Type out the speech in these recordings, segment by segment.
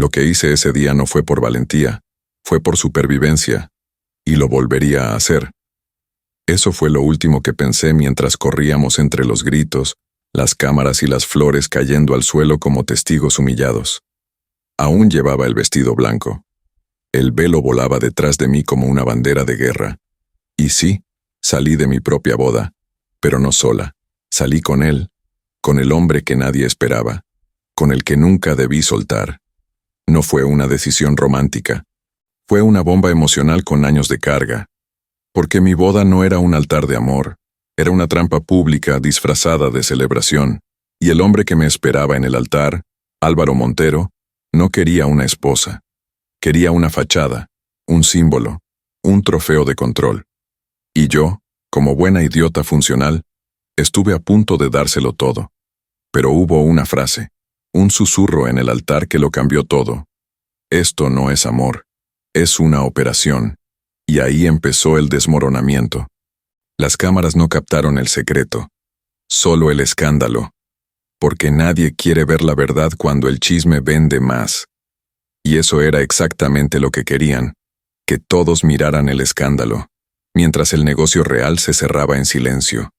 Lo que hice ese día no fue por valentía, fue por supervivencia, y lo volvería a hacer. Eso fue lo último que pensé mientras corríamos entre los gritos, las cámaras y las flores cayendo al suelo como testigos humillados. Aún llevaba el vestido blanco. El velo volaba detrás de mí como una bandera de guerra. Y sí, salí de mi propia boda, pero no sola. Salí con él, con el hombre que nadie esperaba, con el que nunca debí soltar. No fue una decisión romántica. Fue una bomba emocional con años de carga. Porque mi boda no era un altar de amor, era una trampa pública disfrazada de celebración, y el hombre que me esperaba en el altar, Álvaro Montero, no quería una esposa. Quería una fachada, un símbolo, un trofeo de control. Y yo, como buena idiota funcional, estuve a punto de dárselo todo. Pero hubo una frase, un susurro en el altar que lo cambió todo. Esto no es amor, es una operación. Y ahí empezó el desmoronamiento. Las cámaras no captaron el secreto, solo el escándalo. Porque nadie quiere ver la verdad cuando el chisme vende más. Y eso era exactamente lo que querían, que todos miraran el escándalo, mientras el negocio real se cerraba en silencio.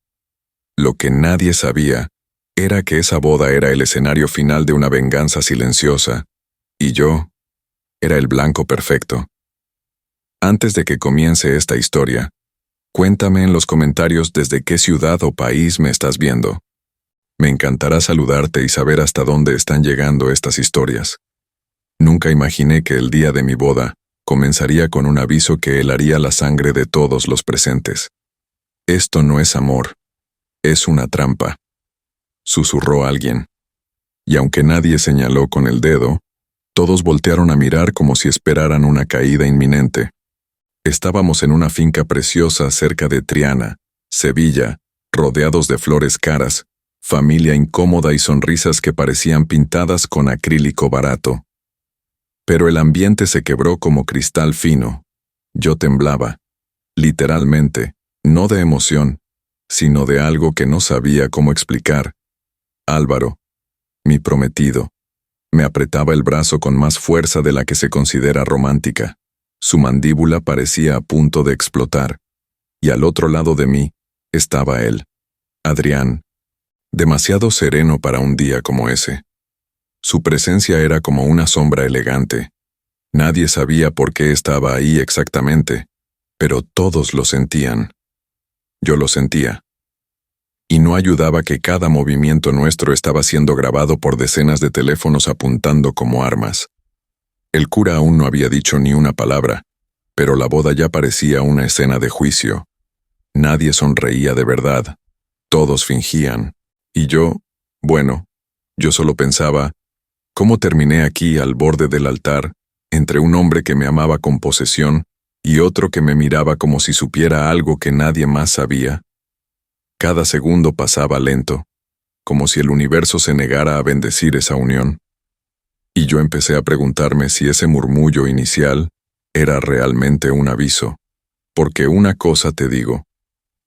Lo que nadie sabía era que esa boda era el escenario final de una venganza silenciosa, y yo era el blanco perfecto. Antes de que comience esta historia, cuéntame en los comentarios desde qué ciudad o país me estás viendo. Me encantará saludarte y saber hasta dónde están llegando estas historias. Nunca imaginé que el día de mi boda comenzaría con un aviso que helaría la sangre de todos los presentes. Esto no es amor, es una trampa, susurró alguien. Y aunque nadie señaló con el dedo, todos voltearon a mirar como si esperaran una caída inminente. Estábamos en una finca preciosa cerca de Triana, Sevilla, rodeados de flores caras, familia incómoda y sonrisas que parecían pintadas con acrílico barato. Pero el ambiente se quebró como cristal fino. Yo temblaba, literalmente, no de emoción, sino de algo que no sabía cómo explicar. Álvaro, mi prometido, me apretaba el brazo con más fuerza de la que se considera romántica. Su mandíbula parecía a punto de explotar, y al otro lado de mí estaba él, Adrián, demasiado sereno para un día como ese. Su presencia era como una sombra elegante. Nadie sabía por qué estaba ahí exactamente, pero todos lo sentían. Yo lo sentía. Y no ayudaba que cada movimiento nuestro estaba siendo grabado por decenas de teléfonos apuntando como armas. El cura aún no había dicho ni una palabra, pero la boda ya parecía una escena de juicio. Nadie sonreía de verdad. Todos fingían. Y yo, bueno, yo solo pensaba, ¿cómo terminé aquí al borde del altar, entre un hombre que me amaba con posesión y otro que me miraba como si supiera algo que nadie más sabía? Cada segundo pasaba lento, como si el universo se negara a bendecir esa unión. Y yo empecé a preguntarme si ese murmullo inicial era realmente un aviso. Porque una cosa te digo,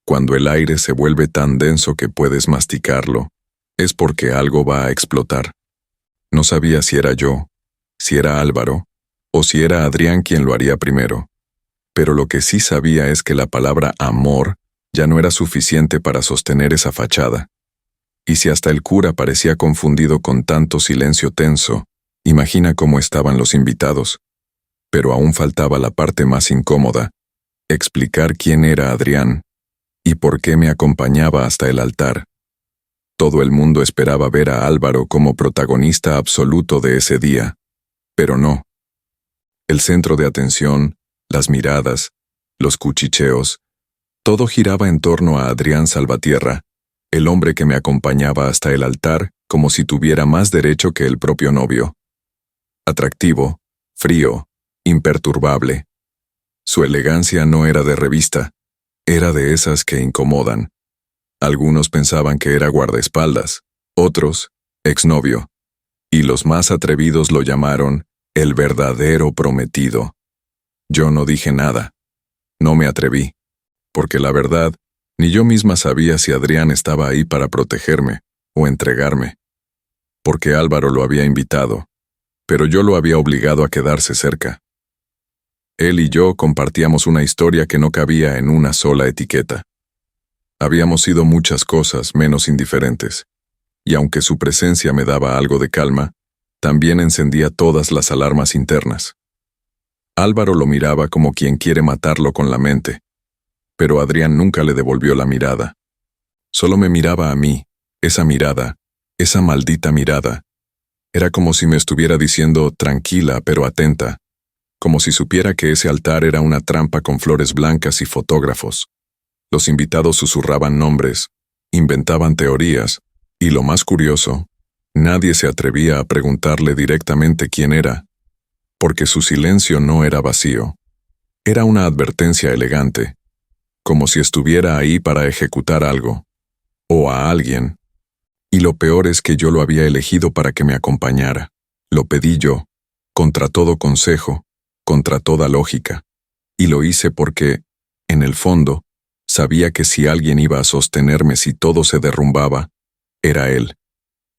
cuando el aire se vuelve tan denso que puedes masticarlo, es porque algo va a explotar. No sabía si era yo, si era Álvaro, o si era Adrián quien lo haría primero. Pero lo que sí sabía es que la palabra amor ya no era suficiente para sostener esa fachada. Y si hasta el cura parecía confundido con tanto silencio tenso, imagina cómo estaban los invitados. Pero aún faltaba la parte más incómoda, explicar quién era Adrián y por qué me acompañaba hasta el altar. Todo el mundo esperaba ver a Álvaro como protagonista absoluto de ese día, pero no. El centro de atención, las miradas, los cuchicheos, todo giraba en torno a Adrián Salvatierra, el hombre que me acompañaba hasta el altar como si tuviera más derecho que el propio novio. Atractivo, frío, imperturbable. Su elegancia no era de revista, era de esas que incomodan. Algunos pensaban que era guardaespaldas, otros, exnovio, y los más atrevidos lo llamaron el verdadero prometido. Yo no dije nada, no me atreví, porque la verdad, ni yo misma sabía si Adrián estaba ahí para protegerme o entregarme, porque Álvaro lo había invitado, pero yo lo había obligado a quedarse cerca. Él y yo compartíamos una historia que no cabía en una sola etiqueta. Habíamos sido muchas cosas menos indiferentes, y aunque su presencia me daba algo de calma, también encendía todas las alarmas internas. Álvaro lo miraba como quien quiere matarlo con la mente, pero Adrián nunca le devolvió la mirada. Solo me miraba a mí, esa mirada, esa maldita mirada. Era como si me estuviera diciendo tranquila pero atenta, como si supiera que ese altar era una trampa con flores blancas y fotógrafos. Los invitados susurraban nombres, inventaban teorías, y lo más curioso, nadie se atrevía a preguntarle directamente quién era, porque su silencio no era vacío. Era una advertencia elegante, como si estuviera ahí para ejecutar algo, o a alguien. Y lo peor es que yo lo había elegido para que me acompañara. Lo pedí yo, contra todo consejo, contra toda lógica. Y lo hice porque, en el fondo, sabía que si alguien iba a sostenerme si todo se derrumbaba, era él.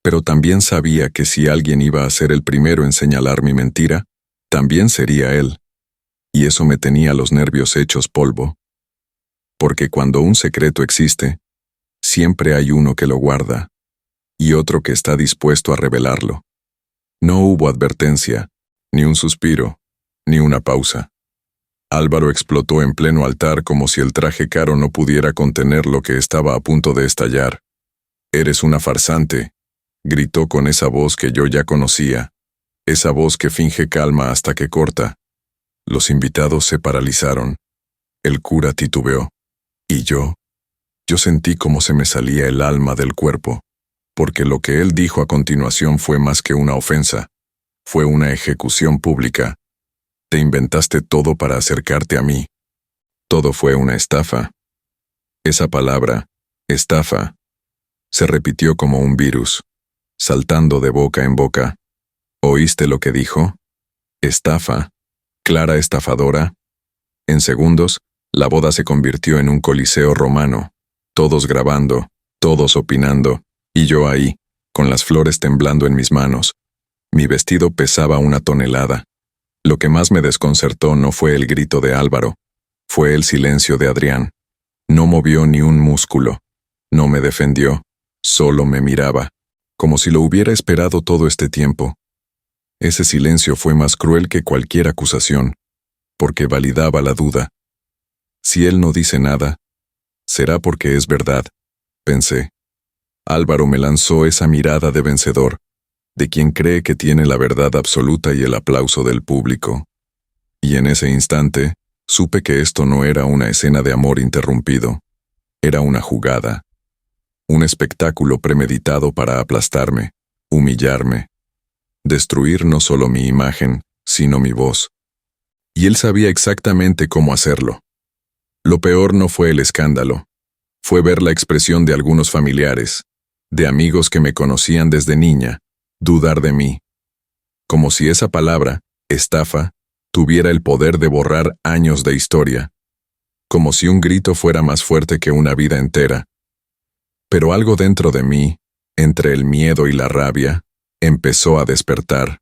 Pero también sabía que si alguien iba a ser el primero en señalar mi mentira, también sería él. Y eso me tenía los nervios hechos polvo. Porque cuando un secreto existe, siempre hay uno que lo guarda, y otro que está dispuesto a revelarlo. No hubo advertencia, ni un suspiro, ni una pausa. Álvaro explotó en pleno altar como si el traje caro no pudiera contener lo que estaba a punto de estallar. «Eres una farsante», gritó con esa voz que yo ya conocía, esa voz que finge calma hasta que corta. Los invitados se paralizaron. El cura titubeó. Y yo sentí como se me salía el alma del cuerpo, porque lo que él dijo a continuación fue más que una ofensa, fue una ejecución pública. Te inventaste todo para acercarte a mí. Todo fue una estafa. Esa palabra, estafa, se repitió como un virus, saltando de boca en boca. ¿Oíste lo que dijo? Estafa, clara estafadora. En segundos, la boda se convirtió en un coliseo romano, todos grabando, todos opinando, y yo ahí, con las flores temblando en mis manos. Mi vestido pesaba 1 tonelada. Lo que más me desconcertó no fue el grito de Álvaro, fue el silencio de Adrián. No movió ni un músculo, no me defendió, solo me miraba, como si lo hubiera esperado todo este tiempo. Ese silencio fue más cruel que cualquier acusación, porque validaba la duda. Si él no dice nada, será porque es verdad, pensé. Álvaro me lanzó esa mirada de vencedor, de quien cree que tiene la verdad absoluta y el aplauso del público. Y en ese instante, supe que esto no era una escena de amor interrumpido, era una jugada, un espectáculo premeditado para aplastarme, humillarme, destruir no solo mi imagen, sino mi voz. Y él sabía exactamente cómo hacerlo. Lo peor no fue el escándalo, fue ver la expresión de algunos familiares, de amigos que me conocían desde niña, dudar de mí. Como si esa palabra, estafa, tuviera el poder de borrar años de historia. Como si un grito fuera más fuerte que una vida entera. Pero algo dentro de mí, entre el miedo y la rabia, empezó a despertar.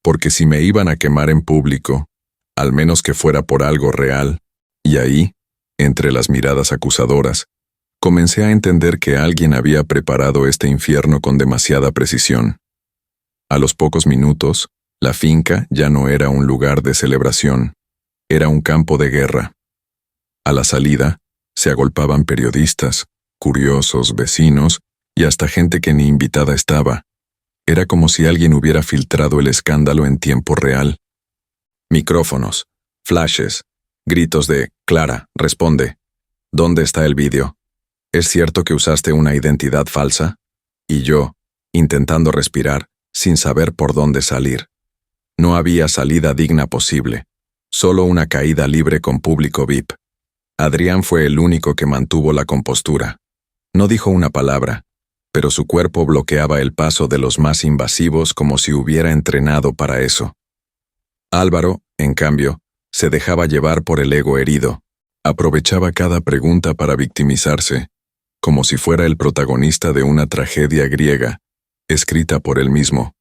Porque si me iban a quemar en público, al menos que fuera por algo real, y ahí, entre las miradas acusadoras, comencé a entender que alguien había preparado este infierno con demasiada precisión. A los pocos minutos, la finca ya no era un lugar de celebración, era un campo de guerra. A la salida, se agolpaban periodistas, curiosos, vecinos, y hasta gente que ni invitada estaba. Era como si alguien hubiera filtrado el escándalo en tiempo real. Micrófonos, flashes, gritos de «Clara, responde. ¿Dónde está el vídeo? ¿Es cierto que usaste una identidad falsa?» Y yo, intentando respirar, sin saber por dónde salir. No había salida digna posible, solo una caída libre con público VIP. Adrián fue el único que mantuvo la compostura. No dijo una palabra, pero su cuerpo bloqueaba el paso de los más invasivos como si hubiera entrenado para eso. Álvaro, en cambio, se dejaba llevar por el ego herido. Aprovechaba cada pregunta para victimizarse, como si fuera el protagonista de una tragedia griega, escrita por él mismo.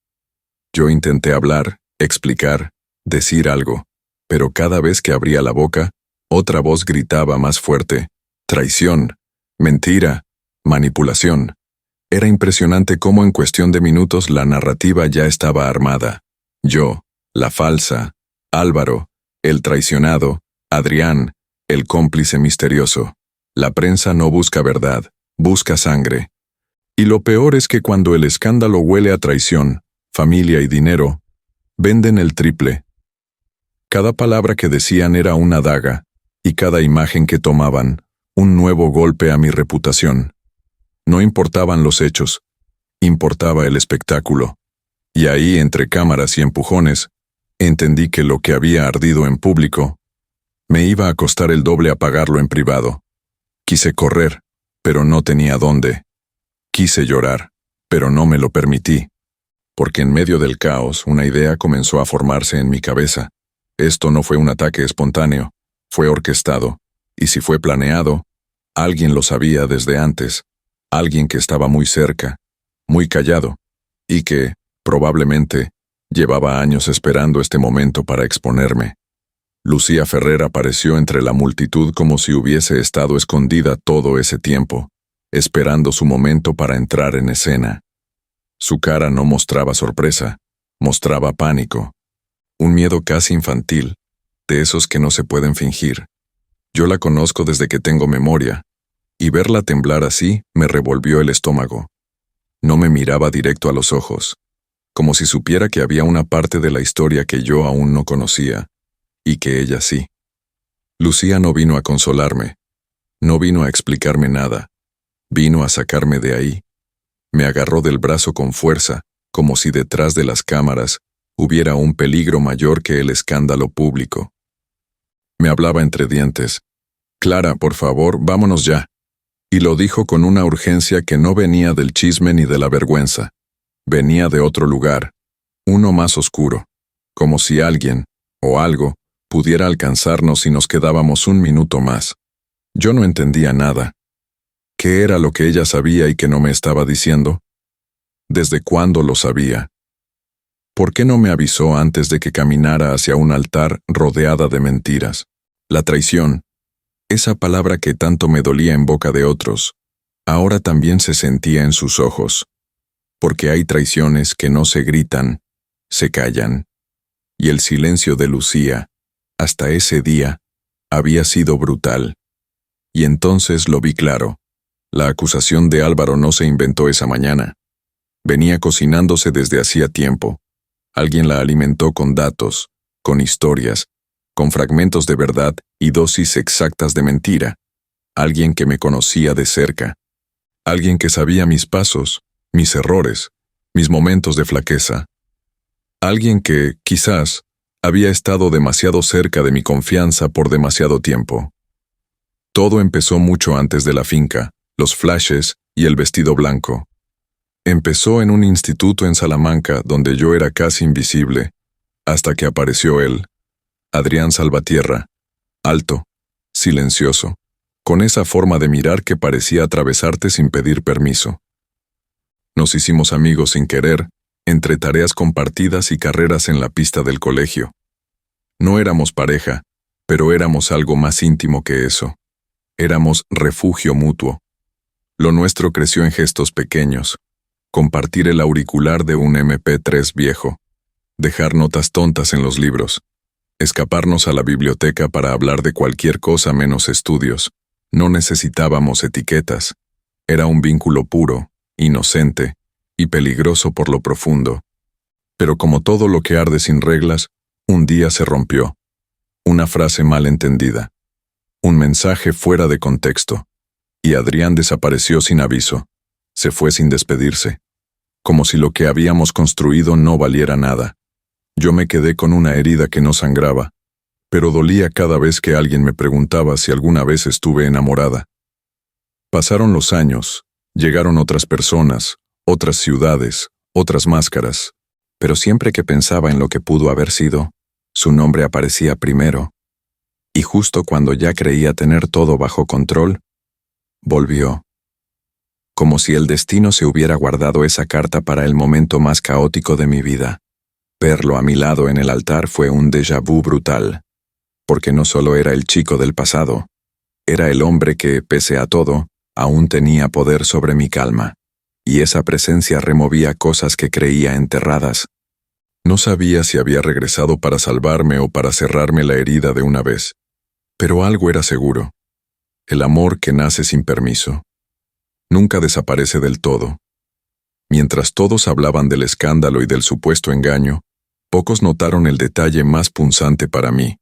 Yo intenté hablar, explicar, decir algo, pero cada vez que abría la boca, otra voz gritaba más fuerte: traición, mentira, manipulación. Era impresionante cómo en cuestión de minutos la narrativa ya estaba armada. Yo, la falsa, Álvaro, el traicionado, Adrián, el cómplice misterioso. La prensa no busca verdad, busca sangre. Y lo peor es que cuando el escándalo huele a traición, familia y dinero, venden el triple. Cada palabra que decían era una daga, y cada imagen que tomaban, un nuevo golpe a mi reputación. No importaban los hechos, importaba el espectáculo. Y ahí, entre cámaras y empujones, entendí que lo que había ardido en público me iba a costar el doble apagarlo en privado. Quise correr, pero no tenía dónde. Quise llorar, pero no me lo permití. Porque en medio del caos una idea comenzó a formarse en mi cabeza. Esto no fue un ataque espontáneo, fue orquestado. Y si fue planeado, alguien lo sabía desde antes. Alguien que estaba muy cerca, muy callado, y que, probablemente, llevaba años esperando este momento para exponerme. Lucía Ferrer apareció entre la multitud como si hubiese estado escondida todo ese tiempo, esperando su momento para entrar en escena. Su cara no mostraba sorpresa, mostraba pánico. Un miedo casi infantil, de esos que no se pueden fingir. Yo la conozco desde que tengo memoria, y verla temblar así me revolvió el estómago. No me miraba directo a los ojos, como si supiera que había una parte de la historia que yo aún no conocía, y que ella sí. Lucía no vino a consolarme, no vino a explicarme nada, vino a sacarme de ahí. Me agarró del brazo con fuerza, como si detrás de las cámaras hubiera un peligro mayor que el escándalo público. Me hablaba entre dientes: Clara, por favor, vámonos ya. Y lo dijo con una urgencia que no venía del chisme ni de la vergüenza. Venía de otro lugar, uno más oscuro, como si alguien, o algo, pudiera alcanzarnos si nos quedábamos un minuto más. Yo no entendía nada. ¿Qué era lo que ella sabía y que no me estaba diciendo? ¿Desde cuándo lo sabía? ¿Por qué no me avisó antes de que caminara hacia un altar rodeada de mentiras? La traición, esa palabra que tanto me dolía en boca de otros, ahora también se sentía en sus ojos. Porque hay traiciones que no se gritan, se callan. Y el silencio de Lucía, hasta ese día, había sido brutal. Y entonces lo vi claro. La acusación de Álvaro no se inventó esa mañana. Venía cocinándose desde hacía tiempo. Alguien la alimentó con datos, con historias, con fragmentos de verdad y dosis exactas de mentira. Alguien que me conocía de cerca. Alguien que sabía mis pasos, mis errores, mis momentos de flaqueza. Alguien que, quizás, había estado demasiado cerca de mi confianza por demasiado tiempo. Todo empezó mucho antes de la finca, los flashes y el vestido blanco. Empezó en un instituto en Salamanca donde yo era casi invisible, hasta que apareció él, Adrián Salvatierra, alto, silencioso, con esa forma de mirar que parecía atravesarte sin pedir permiso. Nos hicimos amigos sin querer, entre tareas compartidas y carreras en la pista del colegio. No éramos pareja, pero éramos algo más íntimo que eso. Éramos refugio mutuo. Lo nuestro creció en gestos pequeños. Compartir el auricular de un MP3 viejo. Dejar notas tontas en los libros. Escaparnos a la biblioteca para hablar de cualquier cosa menos estudios. No necesitábamos etiquetas. Era un vínculo puro, inocente y peligroso por lo profundo. Pero como todo lo que arde sin reglas, un día se rompió. Una frase mal entendida. Un mensaje fuera de contexto. Y Adrián desapareció sin aviso. Se fue sin despedirse. Como si lo que habíamos construido no valiera nada. Yo me quedé con una herida que no sangraba, pero dolía cada vez que alguien me preguntaba si alguna vez estuve enamorada. Pasaron los años, llegaron otras personas, otras ciudades, otras máscaras, pero siempre que pensaba en lo que pudo haber sido, su nombre aparecía primero. Y justo cuando ya creía tener todo bajo control, volvió. Como si el destino se hubiera guardado esa carta para el momento más caótico de mi vida. Verlo a mi lado en el altar fue un déjà vu brutal, porque no solo era el chico del pasado, era el hombre que, pese a todo, aún tenía poder sobre mi calma, y esa presencia removía cosas que creía enterradas. No sabía si había regresado para salvarme o para cerrarme la herida de una vez, pero algo era seguro: el amor que nace sin permiso nunca desaparece del todo. Mientras todos hablaban del escándalo y del supuesto engaño, pocos notaron el detalle más punzante para mí.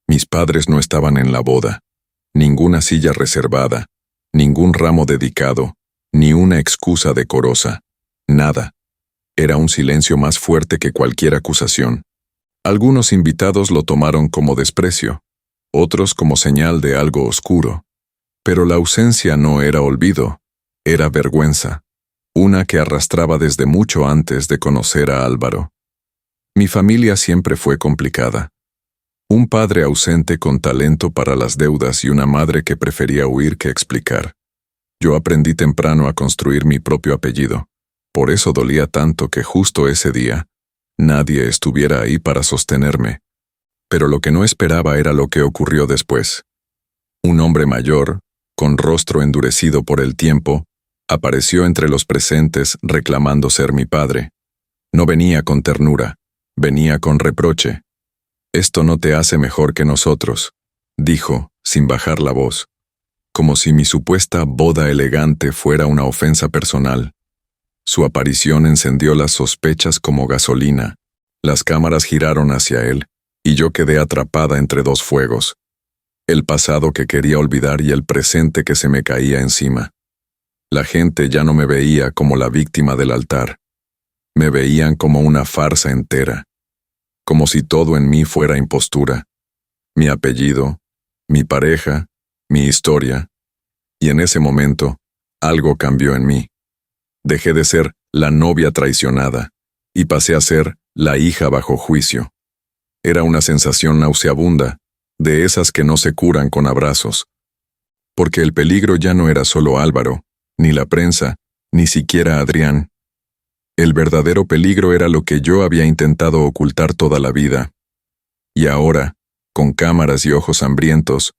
Mis padres no estaban en la boda, ninguna silla reservada, ningún ramo dedicado, ni una excusa decorosa, nada. Era un silencio más fuerte que cualquier acusación. Algunos invitados lo tomaron como desprecio, otros como señal de algo oscuro. Pero la ausencia no era olvido, era vergüenza, una que arrastraba desde mucho antes de conocer a Álvaro. Mi familia siempre fue complicada. Un padre ausente con talento para las deudas y una madre que prefería huir que explicar. Yo aprendí temprano a construir mi propio apellido. Por eso dolía tanto que justo ese día nadie estuviera ahí para sostenerme. Pero lo que no esperaba era lo que ocurrió después. Un hombre mayor, con rostro endurecido por el tiempo, apareció entre los presentes reclamando ser mi padre. No venía con ternura, venía con reproche. «Esto no te hace mejor que nosotros», dijo, sin bajar la voz, como si mi supuesta boda elegante fuera una ofensa personal. Su aparición encendió las sospechas como gasolina. Las cámaras giraron hacia él, y yo quedé atrapada entre dos fuegos: el pasado que quería olvidar y el presente que se me caía encima. La gente ya no me veía como la víctima del altar. Me veían como una farsa entera, como si todo en mí fuera impostura. Mi apellido, mi pareja, mi historia. Y en ese momento, algo cambió en mí. Dejé de ser la novia traicionada y pasé a ser la hija bajo juicio. Era una sensación nauseabunda, de esas que no se curan con abrazos. Porque el peligro ya no era solo Álvaro, ni la prensa, ni siquiera Adrián. El verdadero peligro era lo que yo había intentado ocultar toda la vida. Y ahora, con cámaras y ojos hambrientos,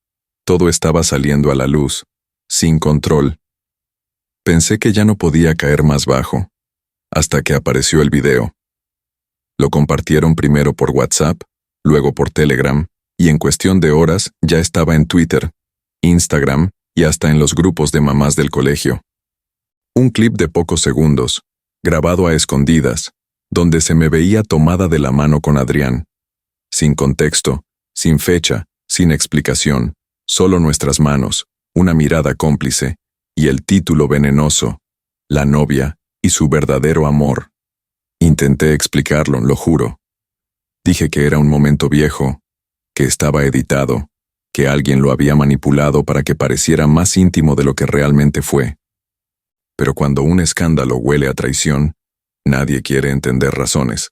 todo estaba saliendo a la luz, sin control. Pensé que ya no podía caer más bajo, hasta que apareció el video. Lo compartieron primero por WhatsApp, luego por Telegram, y en cuestión de horas ya estaba en Twitter, Instagram y hasta en los grupos de mamás del colegio. Un clip de pocos segundos, grabado a escondidas, donde se me veía tomada de la mano con Adrián. Sin contexto, sin fecha, sin explicación, solo nuestras manos, una mirada cómplice, y el título venenoso: La novia y su verdadero amor. Intenté explicarlo, lo juro. Dije que era un momento viejo, que estaba editado, que alguien lo había manipulado para que pareciera más íntimo de lo que realmente fue. Pero cuando un escándalo huele a traición, nadie quiere entender razones.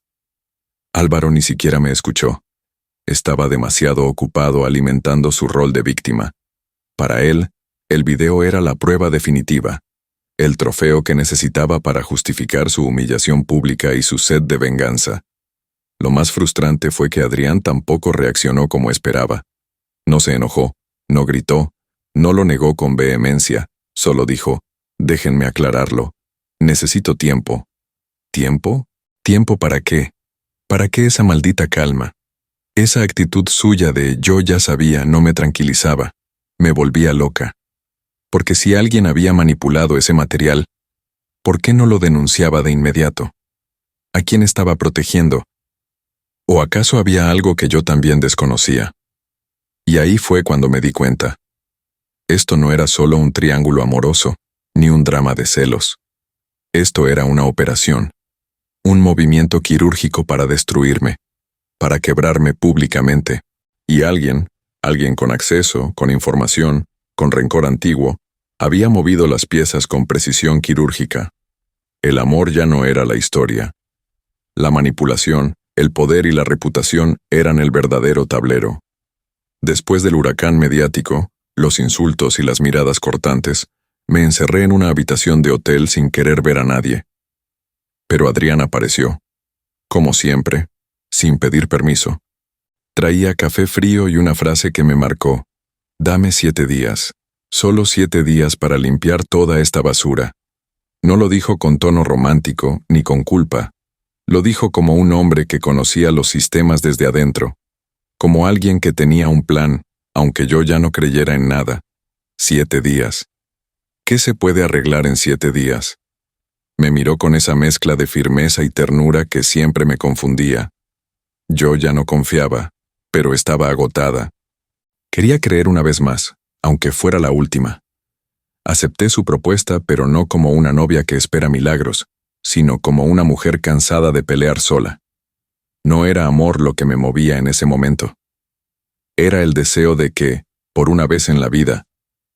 Álvaro ni siquiera me escuchó. Estaba demasiado ocupado alimentando su rol de víctima. Para él, el video era la prueba definitiva, el trofeo que necesitaba para justificar su humillación pública y su sed de venganza. Lo más frustrante fue que Adrián tampoco reaccionó como esperaba. No se enojó, no gritó, no lo negó con vehemencia, solo dijo: «Déjenme aclararlo. Necesito tiempo». ¿Tiempo? ¿Tiempo para qué? ¿Para qué esa maldita calma? Esa actitud suya de «yo ya sabía» no me tranquilizaba, me volvía loca. Porque si alguien había manipulado ese material, ¿por qué no lo denunciaba de inmediato? ¿A quién estaba protegiendo? ¿O acaso había algo que yo también desconocía? Y ahí fue cuando me di cuenta. Esto no era solo un triángulo amoroso, ni un drama de celos. Esto era una operación, un movimiento quirúrgico para destruirme, para quebrarme públicamente. Y alguien con acceso, con información, con rencor antiguo, había movido las piezas con precisión quirúrgica. El amor ya no era la historia. La manipulación, el poder y la reputación eran el verdadero tablero. Después del huracán mediático, los insultos y las miradas cortantes, me encerré en una habitación de hotel sin querer ver a nadie. Pero Adrián apareció. Como siempre, sin pedir permiso. Traía café frío y una frase que me marcó: «Dame 7 días, solo 7 días para limpiar toda esta basura». No lo dijo con tono romántico ni con culpa. Lo dijo como un hombre que conocía los sistemas desde adentro, como alguien que tenía un plan, aunque yo ya no creyera en nada. 7 días. ¿Qué se puede arreglar en 7 días? Me miró con esa mezcla de firmeza y ternura que siempre me confundía. Yo ya no confiaba, pero estaba agotada. Quería creer una vez más, aunque fuera la última. Acepté su propuesta, pero no como una novia que espera milagros, sino como una mujer cansada de pelear sola. No era amor lo que me movía en ese momento. Era el deseo de que, por una vez en la vida,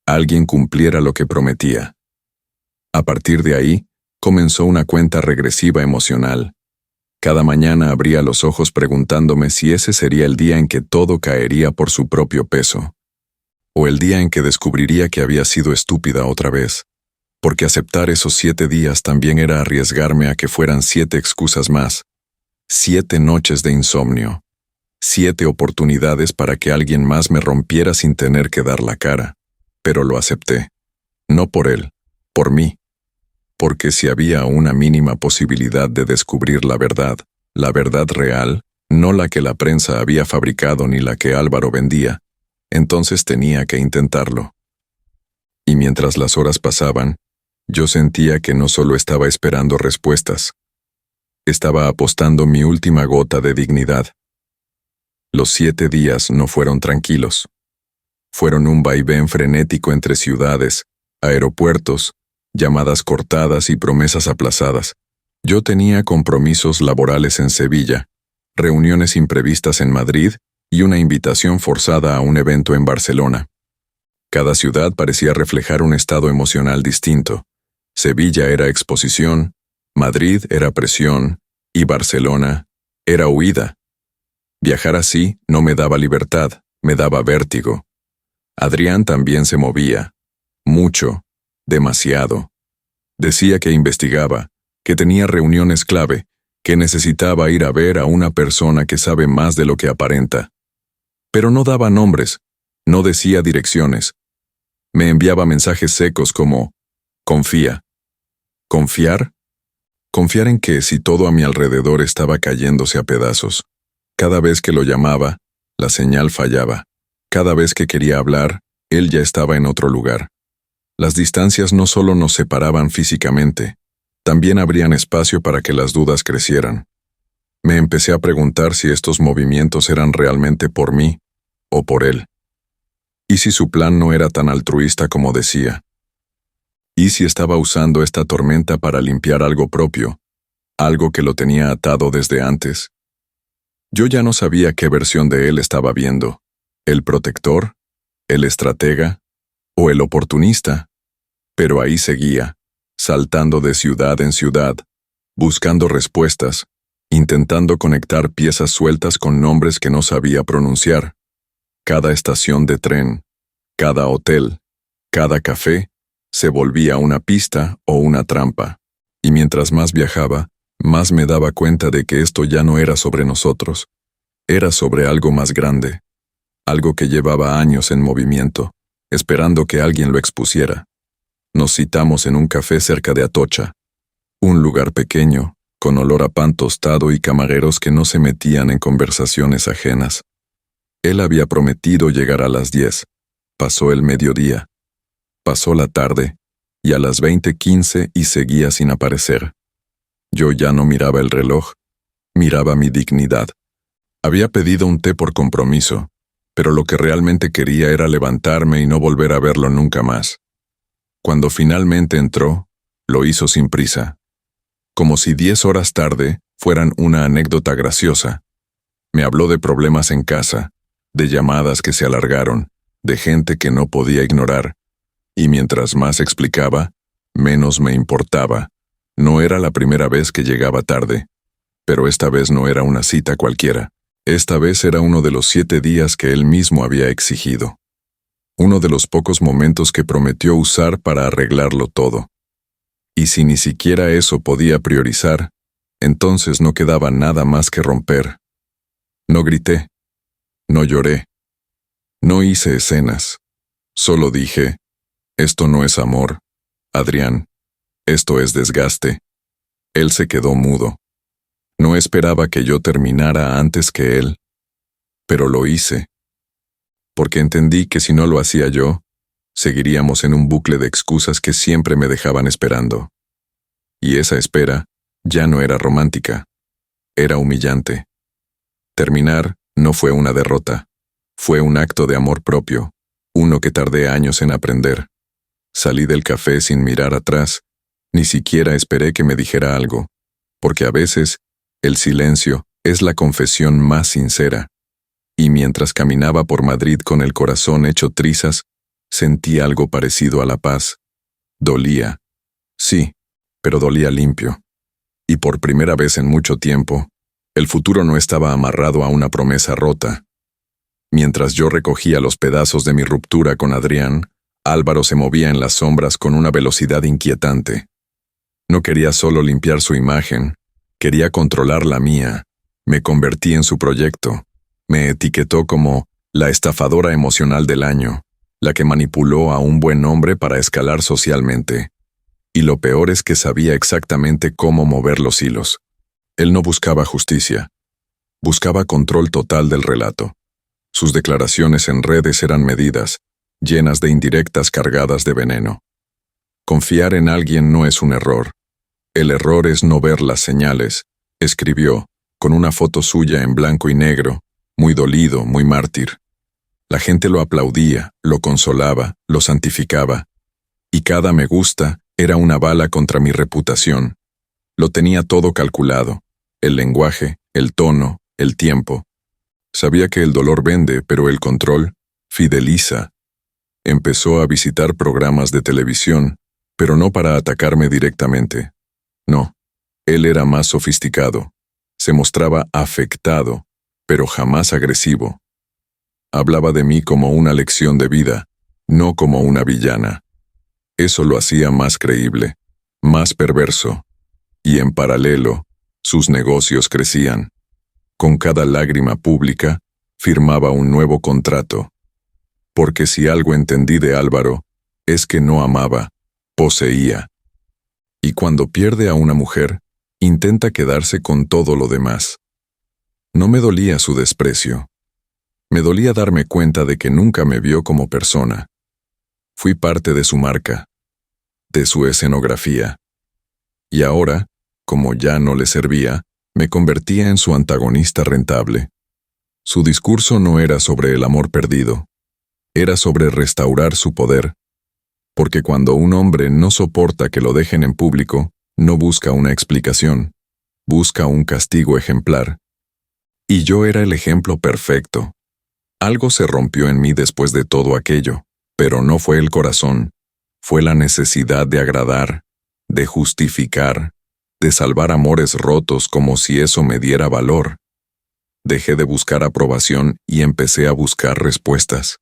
alguien cumpliera lo que prometía. A partir de ahí, comenzó una cuenta regresiva emocional. Cada mañana abría los ojos preguntándome si ese sería el día en que todo caería por su propio peso. O el día en que descubriría que había sido estúpida otra vez. Porque aceptar esos 7 días también era arriesgarme a que fueran 7 excusas más. 7 noches de insomnio. 7 oportunidades para que alguien más me rompiera sin tener que dar la cara. Pero lo acepté. No por él, por mí. Porque si había una mínima posibilidad de descubrir la verdad real, no la que la prensa había fabricado ni la que Álvaro vendía, entonces tenía que intentarlo. Y mientras las horas pasaban, yo sentía que no solo estaba esperando respuestas, estaba apostando mi última gota de dignidad. Los 7 días no fueron tranquilos. Fueron un vaivén frenético entre ciudades, aeropuertos, llamadas cortadas y promesas aplazadas. Yo tenía compromisos laborales en Sevilla, reuniones imprevistas en Madrid y una invitación forzada a un evento en Barcelona. Cada ciudad parecía reflejar un estado emocional distinto. Sevilla era exposición, Madrid era presión y Barcelona era huida. Viajar así no me daba libertad, me daba vértigo. Adrián también se movía. Mucho, demasiado. Decía que investigaba, que tenía reuniones clave, que necesitaba ir a ver a una persona que sabe más de lo que aparenta. Pero no daba nombres, no decía direcciones. Me enviaba mensajes secos como: confía. ¿Confiar? Confiar en que si todo a mi alrededor estaba cayéndose a pedazos. Cada vez que lo llamaba, la señal fallaba. Cada vez que quería hablar, él ya estaba en otro lugar. Las distancias no solo nos separaban físicamente, también abrían espacio para que las dudas crecieran. Me empecé a preguntar si estos movimientos eran realmente por mí o por él. ¿Y si su plan no era tan altruista como decía? ¿Y si estaba usando esta tormenta para limpiar algo propio, algo que lo tenía atado desde antes? Yo ya no sabía qué versión de él estaba viendo, el protector, el estratega o el oportunista, pero ahí seguía, saltando de ciudad en ciudad, buscando respuestas, intentando conectar piezas sueltas con nombres que no sabía pronunciar. Cada estación de tren, cada hotel, cada café, se volvía una pista o una trampa, y mientras más viajaba, más me daba cuenta de que esto ya no era sobre nosotros, era sobre algo más grande, algo que llevaba años en movimiento, esperando que alguien lo expusiera. Nos citamos en un café cerca de Atocha, un lugar pequeño, con olor a pan tostado y camareros que no se metían en conversaciones ajenas. Él había prometido llegar a las 10. Pasó el mediodía. Pasó la tarde, y a las 20:15 y seguía sin aparecer. Yo ya no miraba el reloj, miraba mi dignidad. Había pedido un té por compromiso, pero lo que realmente quería era levantarme y no volver a verlo nunca más. Cuando finalmente entró, lo hizo sin prisa, como si 10 horas tarde fueran una anécdota graciosa. Me habló de problemas en casa, de llamadas que se alargaron, de gente que no podía ignorar, y mientras más explicaba, menos me importaba. No era la primera vez que llegaba tarde, pero esta vez no era una cita cualquiera. Esta vez era uno de los 7 días que él mismo había exigido. Uno de los pocos momentos que prometió usar para arreglarlo todo. Y si ni siquiera eso podía priorizar, entonces no quedaba nada más que romper, No grité, no lloré, no hice escenas. Solo dije, esto no es amor, Adrián, esto es desgaste. Él se quedó mudo. No esperaba que yo terminara antes que él, pero lo hice, porque entendí que si no lo hacía yo, seguiríamos en un bucle de excusas que siempre me dejaban esperando. Y esa espera ya no era romántica, era humillante. Terminar no fue una derrota, fue un acto de amor propio, uno que tardé años en aprender. Salí del café sin mirar atrás, ni siquiera esperé que me dijera algo, porque a veces el silencio es la confesión más sincera. Y mientras caminaba por Madrid con el corazón hecho trizas, sentí algo parecido a la paz. Dolía. Sí, pero dolía limpio. Y por primera vez en mucho tiempo, el futuro no estaba amarrado a una promesa rota. Mientras yo recogía los pedazos de mi ruptura con Adrián, Álvaro se movía en las sombras con una velocidad inquietante. No quería solo limpiar su imagen, quería controlar la mía. Me convertí en su proyecto. Me etiquetó como la estafadora emocional del año, la que manipuló a un buen hombre para escalar socialmente. Y lo peor es que sabía exactamente cómo mover los hilos. Él no buscaba justicia. Buscaba control total del relato. Sus declaraciones en redes eran medidas, llenas de indirectas cargadas de veneno. Confiar en alguien no es un error. El error es no ver las señales, escribió, con una foto suya en blanco y negro, muy dolido, muy mártir. La gente lo aplaudía, lo consolaba, lo santificaba. Y cada me gusta era una bala contra mi reputación. Lo tenía todo calculado, el lenguaje, el tono, el tiempo. Sabía que el dolor vende, pero el control fideliza. Empezó a visitar programas de televisión, pero no para atacarme directamente. No, él era más sofisticado. Se mostraba afectado, pero jamás agresivo. Hablaba de mí como una lección de vida, no como una villana. Eso lo hacía más creíble, más perverso. Y en paralelo, sus negocios crecían. Con cada lágrima pública, firmaba un nuevo contrato. Porque si algo entendí de Álvaro, es que no amaba, poseía. Y cuando pierde a una mujer, intenta quedarse con todo lo demás. No me dolía su desprecio. Me dolía darme cuenta de que nunca me vio como persona. Fui parte de su marca, de su escenografía. Y ahora, como ya no le servía, me convertía en su antagonista rentable. Su discurso no era sobre el amor perdido, era sobre restaurar su poder. Porque cuando un hombre no soporta que lo dejen en público, no busca una explicación, busca un castigo ejemplar. Y yo era el ejemplo perfecto. Algo se rompió en mí después de todo aquello, pero no fue el corazón, fue la necesidad de agradar, de justificar, de salvar amores rotos como si eso me diera valor. Dejé de buscar aprobación y empecé a buscar respuestas.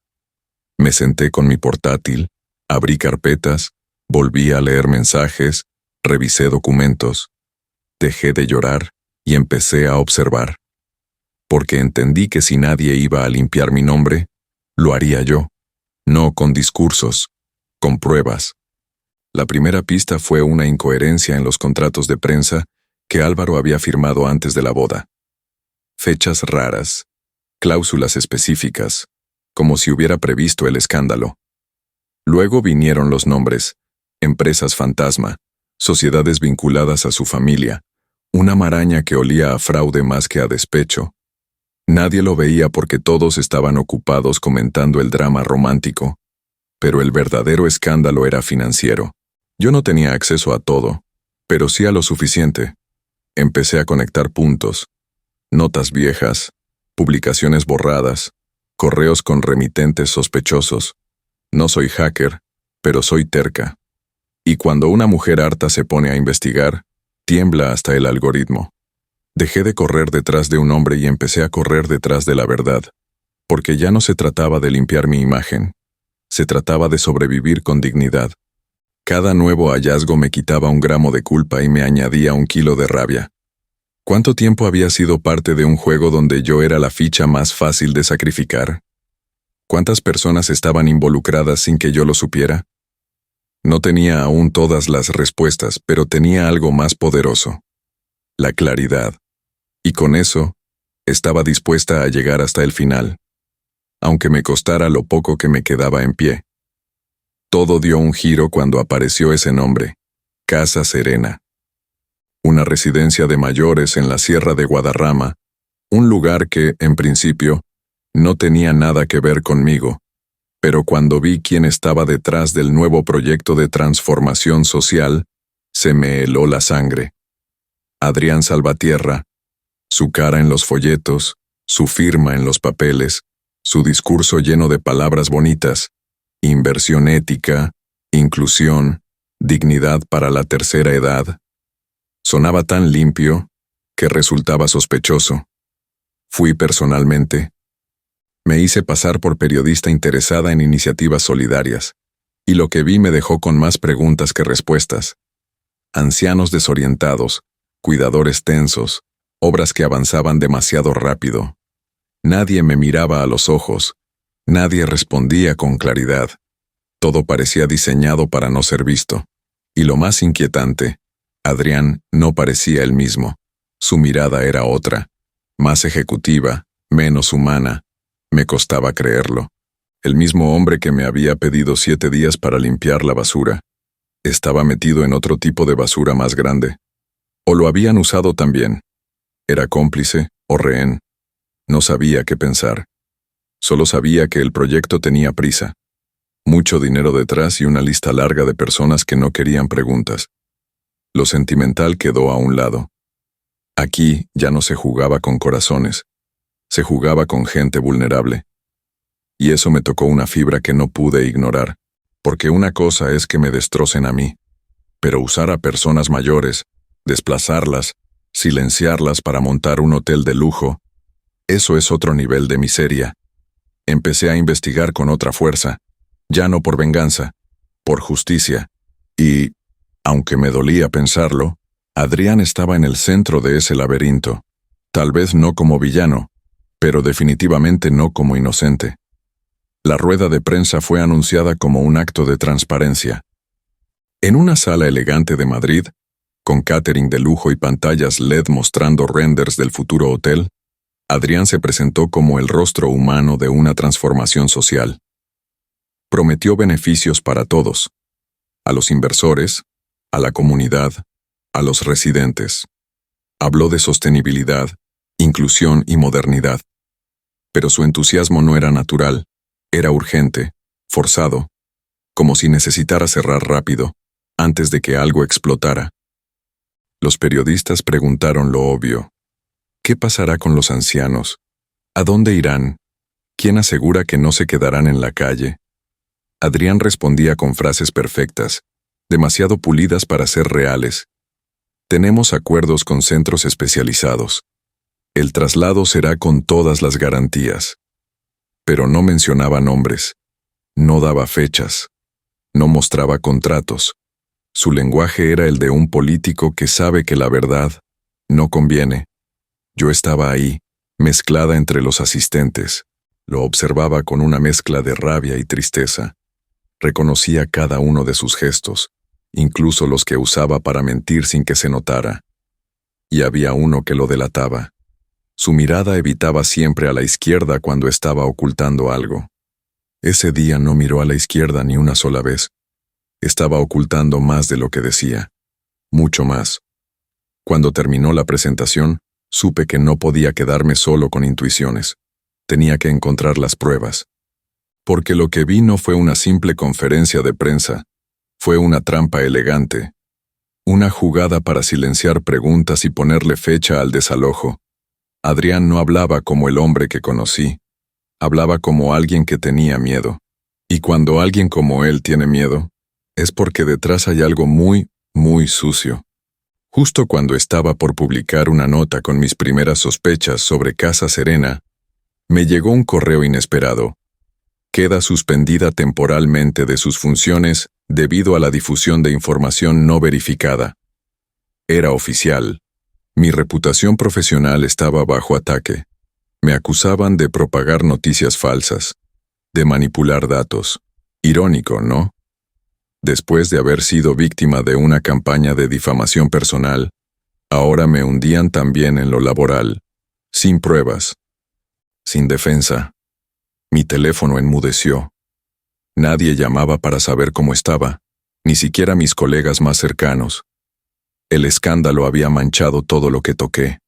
Me senté con mi portátil, abrí carpetas, volví a leer mensajes, revisé documentos. Dejé de llorar y empecé a observar. Porque entendí que si nadie iba a limpiar mi nombre, lo haría yo. No con discursos, con pruebas. La primera pista fue una incoherencia en los contratos de prensa que Álvaro había firmado antes de la boda. Fechas raras, cláusulas específicas, como si hubiera previsto el escándalo. Luego vinieron los nombres, empresas fantasma, sociedades vinculadas a su familia, una maraña que olía a fraude más que a despecho. Nadie lo veía porque todos estaban ocupados comentando el drama romántico, pero el verdadero escándalo era financiero. Yo no tenía acceso a todo, pero sí a lo suficiente. Empecé a conectar puntos, notas viejas, publicaciones borradas, correos con remitentes sospechosos. No soy hacker, pero soy terca. Y cuando una mujer harta se pone a investigar, tiembla hasta el algoritmo. Dejé de correr detrás de un hombre y empecé a correr detrás de la verdad, porque ya no se trataba de limpiar mi imagen, se trataba de sobrevivir con dignidad. Cada nuevo hallazgo me quitaba 1 gramo de culpa y me añadía 1 kilo de rabia. ¿Cuánto tiempo había sido parte de un juego donde yo era la ficha más fácil de sacrificar? ¿Cuántas personas estaban involucradas sin que yo lo supiera? No tenía aún todas las respuestas, pero tenía algo más poderoso: la claridad. Y con eso, estaba dispuesta a llegar hasta el final, aunque me costara lo poco que me quedaba en pie. Todo dio un giro cuando apareció ese nombre: Casa Serena. Una residencia de mayores en la Sierra de Guadarrama, un lugar que, en principio, no tenía nada que ver conmigo, pero cuando vi quién estaba detrás del nuevo proyecto de transformación social, se me heló la sangre. Adrián Salvatierra, su cara en los folletos, su firma en los papeles, su discurso lleno de palabras bonitas: inversión ética, inclusión, dignidad para la tercera edad. Sonaba tan limpio que resultaba sospechoso. Fui personalmente. Me hice pasar por periodista interesada en iniciativas solidarias, y lo que vi me dejó con más preguntas que respuestas. Ancianos desorientados, cuidadores tensos, obras que avanzaban demasiado rápido. Nadie me miraba a los ojos, nadie respondía con claridad. Todo parecía diseñado para no ser visto. Y lo más inquietante, Adrián no parecía el mismo. Su mirada era otra, más ejecutiva, menos humana. Me costaba creerlo. El mismo hombre que me había pedido 7 días para limpiar la basura estaba metido en otro tipo de basura más grande. ¿O lo habían usado también? ¿Era cómplice o rehén? No sabía qué pensar. Solo sabía que el proyecto tenía prisa. Mucho dinero detrás y una lista larga de personas que no querían preguntas. Lo sentimental quedó a un lado. Aquí ya no se jugaba con corazones. Se jugaba con gente vulnerable. Y eso me tocó una fibra que no pude ignorar, porque una cosa es que me destrocen a mí, pero usar a personas mayores, desplazarlas, silenciarlas para montar un hotel de lujo, eso es otro nivel de miseria. Empecé a investigar con otra fuerza, ya no por venganza, por justicia, y, aunque me dolía pensarlo, Adrián estaba en el centro de ese laberinto, tal vez no como villano, pero definitivamente no como inocente. La rueda de prensa fue anunciada como un acto de transparencia. En una sala elegante de Madrid, con catering de lujo y pantallas LED mostrando renders del futuro hotel, Adrián se presentó como el rostro humano de una transformación social. Prometió beneficios para todos: a los inversores, a la comunidad, a los residentes. Habló de sostenibilidad, inclusión y modernidad. Pero su entusiasmo no era natural, era urgente, forzado, como si necesitara cerrar rápido, antes de que algo explotara. Los periodistas preguntaron lo obvio: ¿qué pasará con los ancianos? ¿A dónde irán? ¿Quién asegura que no se quedarán en la calle? Adrián respondía con frases perfectas, demasiado pulidas para ser reales. Tenemos acuerdos con centros especializados. El traslado será con todas las garantías. Pero no mencionaba nombres, no daba fechas, no mostraba contratos. Su lenguaje era el de un político que sabe que la verdad no conviene. Yo estaba ahí, mezclada entre los asistentes. Lo observaba con una mezcla de rabia y tristeza. Reconocía cada uno de sus gestos, incluso los que usaba para mentir sin que se notara. Y había uno que lo delataba. Su mirada evitaba siempre a la izquierda cuando estaba ocultando algo. Ese día no miró a la izquierda ni una sola vez. Estaba ocultando más de lo que decía. Mucho más. Cuando terminó la presentación, supe que no podía quedarme solo con intuiciones. Tenía que encontrar las pruebas. Porque lo que vi no fue una simple conferencia de prensa, fue una trampa elegante. Una jugada para silenciar preguntas y ponerle fecha al desalojo. Adrián no hablaba como el hombre que conocí. Hablaba como alguien que tenía miedo. Y cuando alguien como él tiene miedo, es porque detrás hay algo muy, muy sucio. Justo cuando estaba por publicar una nota con mis primeras sospechas sobre Casa Serena, me llegó un correo inesperado. Queda suspendida temporalmente de sus funciones debido a la difusión de información no verificada. Era oficial. Mi reputación profesional estaba bajo ataque. Me acusaban de propagar noticias falsas, de manipular datos. Irónico, ¿no? Después de haber sido víctima de una campaña de difamación personal, ahora me hundían también en lo laboral, sin pruebas, sin defensa. Mi teléfono enmudeció. Nadie llamaba para saber cómo estaba, ni siquiera mis colegas más cercanos. El escándalo había manchado todo lo que toqué.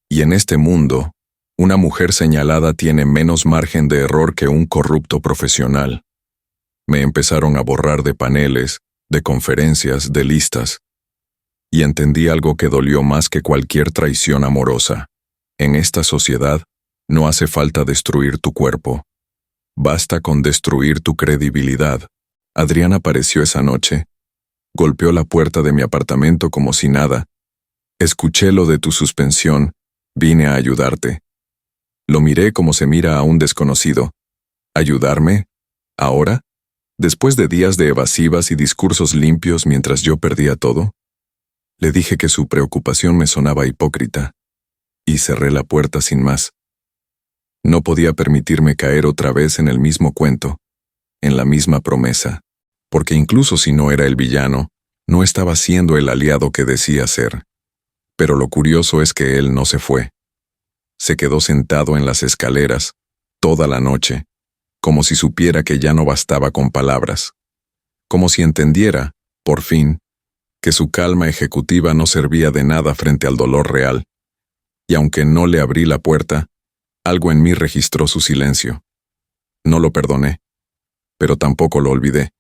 Y en este mundo, una mujer señalada tiene menos margen de error que un corrupto profesional. Me empezaron a borrar de paneles, de conferencias, de listas. Y entendí algo que dolió más que cualquier traición amorosa. En esta sociedad, no hace falta destruir tu cuerpo. Basta con destruir tu credibilidad. Adrián apareció esa noche. Golpeó la puerta de mi apartamento como si nada. Escuché lo de tu suspensión. Vine a ayudarte. Lo miré como se mira a un desconocido. ¿Ayudarme? ¿Ahora? ¿Después de días de evasivas y discursos limpios mientras yo perdía todo? Le dije que su preocupación me sonaba hipócrita. Y cerré la puerta sin más. No podía permitirme caer otra vez en el mismo cuento, en la misma promesa, porque incluso si no era el villano, no estaba siendo el aliado que decía ser. Pero lo curioso es que él no se fue. Se quedó sentado en las escaleras, toda la noche, como si supiera que ya no bastaba con palabras, como si entendiera, por fin, que su calma ejecutiva no servía de nada frente al dolor real. Y aunque no le abrí la puerta, algo en mí registró su silencio. No lo perdoné, pero tampoco lo olvidé.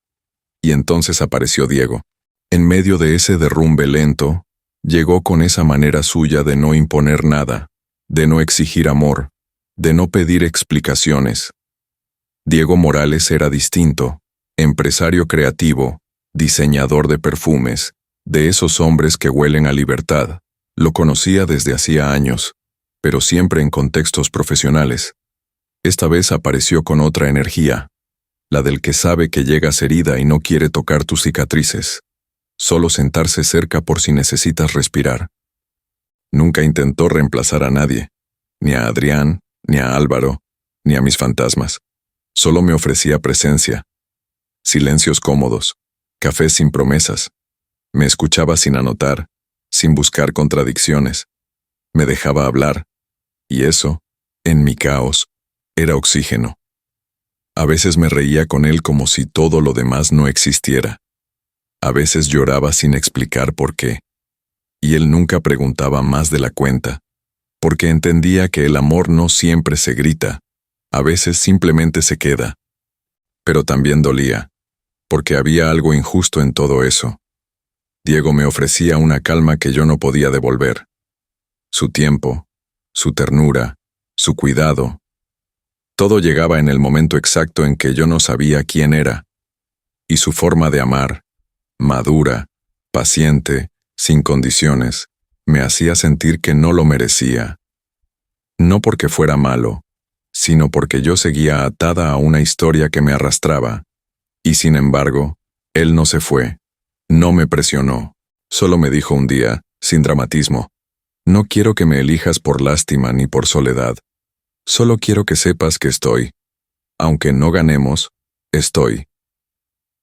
Y entonces apareció Diego. En medio de ese derrumbe lento, llegó con esa manera suya de no imponer nada, de no exigir amor, de no pedir explicaciones. Diego Morales era distinto, empresario creativo, diseñador de perfumes, de esos hombres que huelen a libertad. Lo conocía desde hacía años, pero siempre en contextos profesionales. Esta vez apareció con otra energía, la del que sabe que llegas herida y no quiere tocar tus cicatrices, solo sentarse cerca por si necesitas respirar. Nunca intentó reemplazar a nadie, ni a Adrián, ni a Álvaro, ni a mis fantasmas. Solo me ofrecía presencia, silencios cómodos, cafés sin promesas. Me escuchaba sin anotar, sin buscar contradicciones. Me dejaba hablar, y eso, en mi caos, era oxígeno. A veces me reía con él como si todo lo demás no existiera. A veces lloraba sin explicar por qué. Y él nunca preguntaba más de la cuenta, porque entendía que el amor no siempre se grita, a veces simplemente se queda. Pero también dolía, porque había algo injusto en todo eso. Diego me ofrecía una calma que yo no podía devolver. Su tiempo, su ternura, su cuidado. Todo llegaba en el momento exacto en que yo no sabía quién era. Y su forma de amar, madura, paciente, sin condiciones, me hacía sentir que no lo merecía. No porque fuera malo, sino porque yo seguía atada a una historia que me arrastraba. Y sin embargo, él no se fue, no me presionó, solo me dijo un día, sin dramatismo: no quiero que me elijas por lástima ni por soledad. Solo quiero que sepas que estoy. Aunque no ganemos, estoy.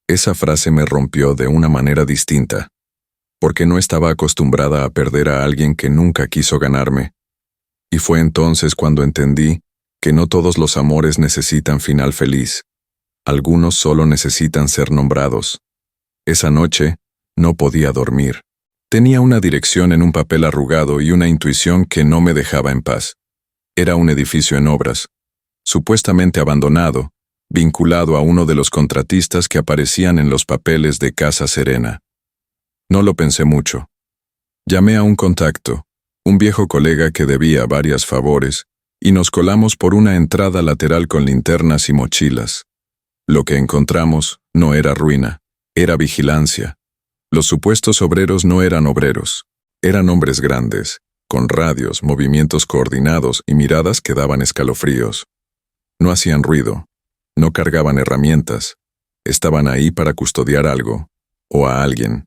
Esa frase me rompió de una manera distinta, porque no estaba acostumbrada a perder a alguien que nunca quiso ganarme. Y fue entonces cuando entendí que no todos los amores necesitan final feliz. Algunos solo necesitan ser nombrados. Esa noche, no podía dormir. Tenía una dirección en un papel arrugado y una intuición que no me dejaba en paz. Era un edificio en obras, supuestamente abandonado, vinculado a uno de los contratistas que aparecían en los papeles de Casa Serena. No lo pensé mucho. Llamé a un contacto, un viejo colega que debía varios favores, y nos colamos por una entrada lateral con linternas y mochilas. Lo que encontramos no era ruina, era vigilancia. Los supuestos obreros no eran obreros, eran hombres grandes, con radios, movimientos coordinados y miradas que daban escalofríos. No hacían ruido, no cargaban herramientas, estaban ahí para custodiar algo, o a alguien.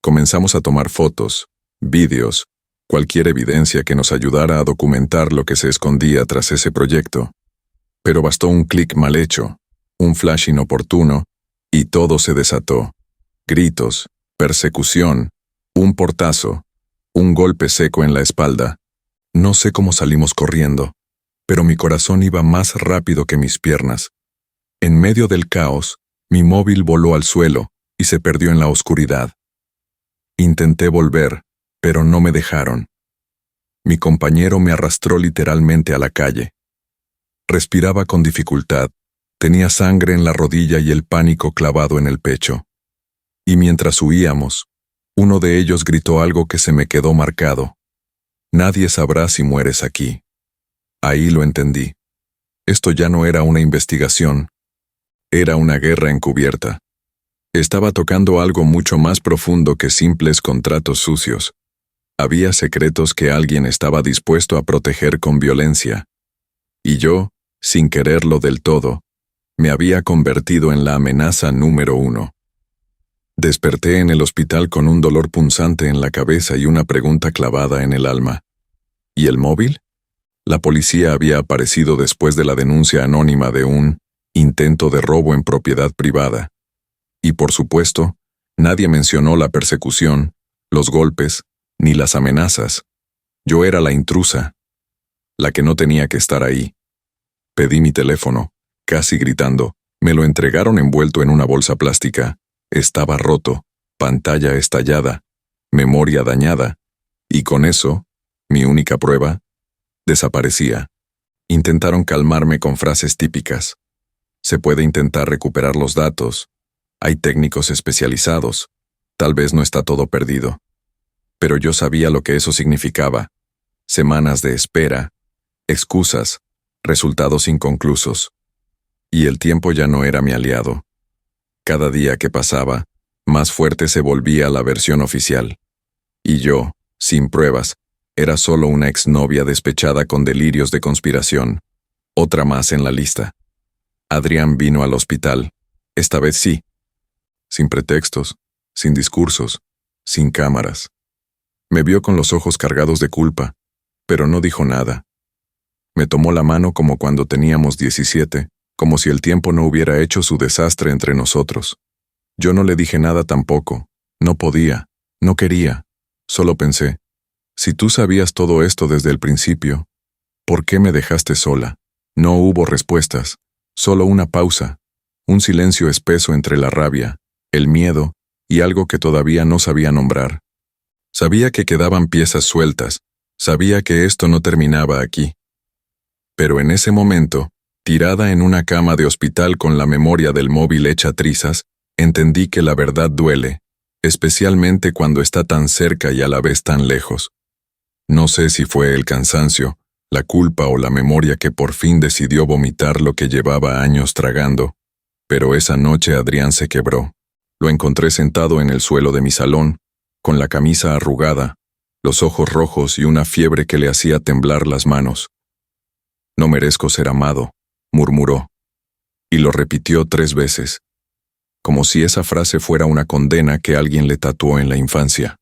Comenzamos a tomar fotos, vídeos, cualquier evidencia que nos ayudara a documentar lo que se escondía tras ese proyecto. Pero bastó un clic mal hecho, un flash inoportuno, y todo se desató. Gritos, persecución, un portazo, un golpe seco en la espalda. No sé cómo salimos corriendo, pero mi corazón iba más rápido que mis piernas. En medio del caos, mi móvil voló al suelo y se perdió en la oscuridad. Intenté volver, pero no me dejaron. Mi compañero me arrastró literalmente a la calle. Respiraba con dificultad, tenía sangre en la rodilla y el pánico clavado en el pecho. Y mientras huíamos, uno de ellos gritó algo que se me quedó marcado. Nadie sabrá si mueres aquí. Ahí lo entendí. Esto ya no era una investigación. Era una guerra encubierta. Estaba tocando algo mucho más profundo que simples contratos sucios. Había secretos que alguien estaba dispuesto a proteger con violencia. Y yo, sin quererlo del todo, me había convertido en la amenaza número 1. Desperté en el hospital con un dolor punzante en la cabeza y una pregunta clavada en el alma. ¿Y el móvil? La policía había aparecido después de la denuncia anónima de un intento de robo en propiedad privada. Y por supuesto, nadie mencionó la persecución, los golpes, ni las amenazas. Yo era la intrusa, la que no tenía que estar ahí. Pedí mi teléfono, casi gritando. Me lo entregaron envuelto en una bolsa plástica. Estaba roto, pantalla estallada, memoria dañada, y con eso, mi única prueba, desaparecía. Intentaron calmarme con frases típicas. Se puede intentar recuperar los datos. Hay técnicos especializados. Tal vez no está todo perdido. Pero yo sabía lo que eso significaba. Semanas de espera, excusas, resultados inconclusos. Y el tiempo ya no era mi aliado. Cada día que pasaba, más fuerte se volvía la versión oficial. Y yo, sin pruebas, era solo una exnovia despechada con delirios de conspiración. Otra más en la lista. Adrián vino al hospital. Esta vez sí. Sin pretextos, sin discursos, sin cámaras. Me vio con los ojos cargados de culpa, pero no dijo nada. Me tomó la mano como cuando teníamos 17, como si el tiempo no hubiera hecho su desastre entre nosotros. Yo no le dije nada tampoco. No podía, no quería. Solo pensé, si tú sabías todo esto desde el principio, ¿por qué me dejaste sola? No hubo respuestas, solo una pausa, un silencio espeso entre la rabia, el miedo y algo que todavía no sabía nombrar. Sabía que quedaban piezas sueltas, sabía que esto no terminaba aquí. Pero en ese momento, tirada en una cama de hospital con la memoria del móvil hecha trizas, entendí que la verdad duele, especialmente cuando está tan cerca y a la vez tan lejos. No sé si fue el cansancio, la culpa o la memoria que por fin decidió vomitar lo que llevaba años tragando, pero esa noche Adrián se quebró. Lo encontré sentado en el suelo de mi salón, con la camisa arrugada, los ojos rojos y una fiebre que le hacía temblar las manos. No merezco ser amado, murmuró, y lo repitió 3 veces, como si esa frase fuera una condena que alguien le tatuó en la infancia,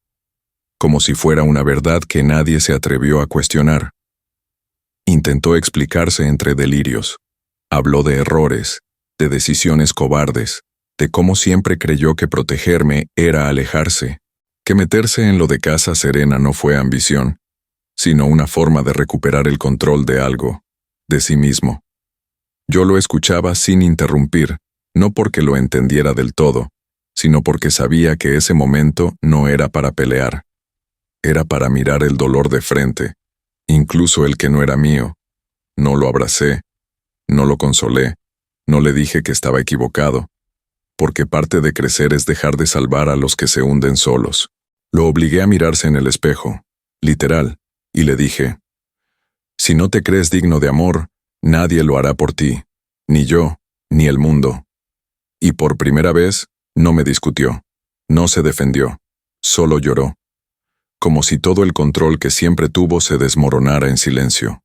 como si fuera una verdad que nadie se atrevió a cuestionar. Intentó explicarse entre delirios. Habló de errores, de decisiones cobardes, de cómo siempre creyó que protegerme era alejarse, que meterse en lo de Casa Serena no fue ambición, sino una forma de recuperar el control de algo, de sí mismo. Yo lo escuchaba sin interrumpir, no porque lo entendiera del todo, sino porque sabía que ese momento no era para pelear. Era para mirar el dolor de frente, incluso el que no era mío. No lo abracé, no lo consolé, no le dije que estaba equivocado, porque parte de crecer es dejar de salvar a los que se hunden solos. Lo obligué a mirarse en el espejo, literal, y le dije, si no te crees digno de amor, nadie lo hará por ti, ni yo, ni el mundo. Y por primera vez, no me discutió, no se defendió, solo lloró, como si todo el control que siempre tuvo se desmoronara en silencio.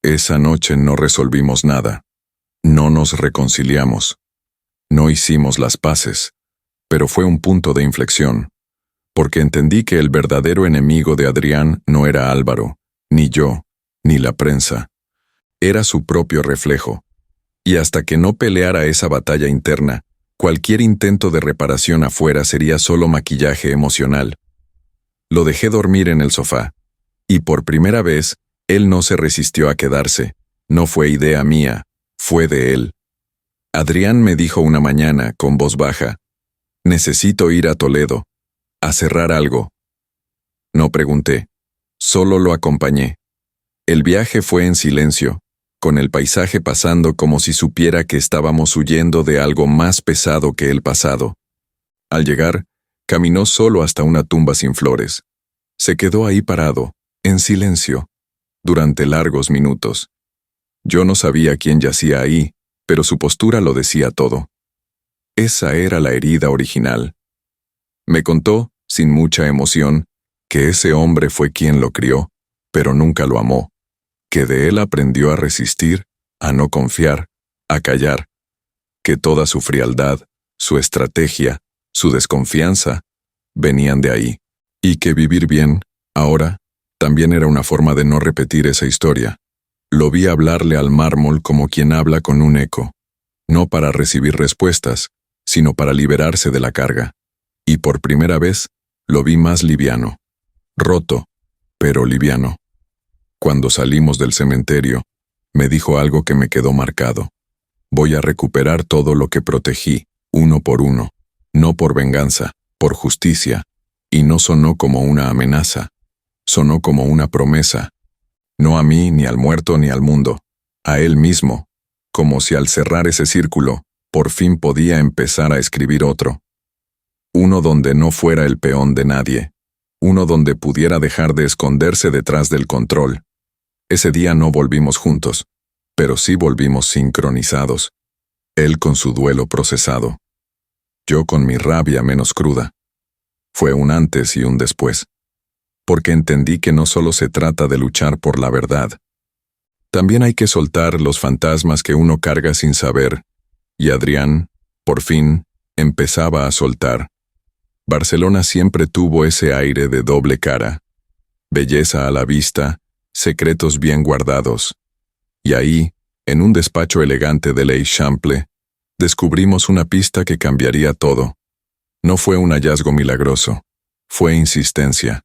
Esa noche no resolvimos nada, no nos reconciliamos, no hicimos las paces, pero fue un punto de inflexión, porque entendí que el verdadero enemigo de Adrián no era Álvaro, ni yo, ni la prensa. Era su propio reflejo. Y hasta que no peleara esa batalla interna, cualquier intento de reparación afuera sería solo maquillaje emocional. Lo dejé dormir en el sofá. Y por primera vez, él no se resistió a quedarse. No fue idea mía, fue de él. Adrián me dijo una mañana, con voz baja, «Necesito ir a Toledo, a cerrar algo». No pregunté, solo lo acompañé. El viaje fue en silencio, con el paisaje pasando como si supiera que estábamos huyendo de algo más pesado que el pasado. Al llegar, caminó solo hasta una tumba sin flores. Se quedó ahí parado, en silencio, durante largos minutos. Yo no sabía quién yacía ahí, pero su postura lo decía todo. Esa era la herida original. Me contó, sin mucha emoción, que ese hombre fue quien lo crió, pero nunca lo amó, que de él aprendió a resistir, a no confiar, a callar, que toda su frialdad, su estrategia, su desconfianza, venían de ahí, y que vivir bien, ahora, también era una forma de no repetir esa historia. Lo vi hablarle al mármol como quien habla con un eco, no para recibir respuestas, sino para liberarse de la carga. Y por primera vez, lo vi más liviano. Roto, pero liviano. Cuando salimos del cementerio, me dijo algo que me quedó marcado. Voy a recuperar todo lo que protegí, uno por uno, no por venganza, por justicia, y no sonó como una amenaza, sonó como una promesa. No a mí, ni al muerto, ni al mundo, a él mismo, como si al cerrar ese círculo, por fin podía empezar a escribir otro. Uno donde no fuera el peón de nadie, uno donde pudiera dejar de esconderse detrás del control. Ese día no volvimos juntos, pero sí volvimos sincronizados. Él con su duelo procesado. Yo con mi rabia menos cruda. Fue un antes y un después. Porque entendí que no solo se trata de luchar por la verdad. También hay que soltar los fantasmas que uno carga sin saber. Y Adrián, por fin, empezaba a soltar. Barcelona siempre tuvo ese aire de doble cara. Belleza a la vista, secretos bien guardados. Y ahí, en un despacho elegante de l'Eixample, descubrimos una pista que cambiaría todo. No fue un hallazgo milagroso, fue insistencia.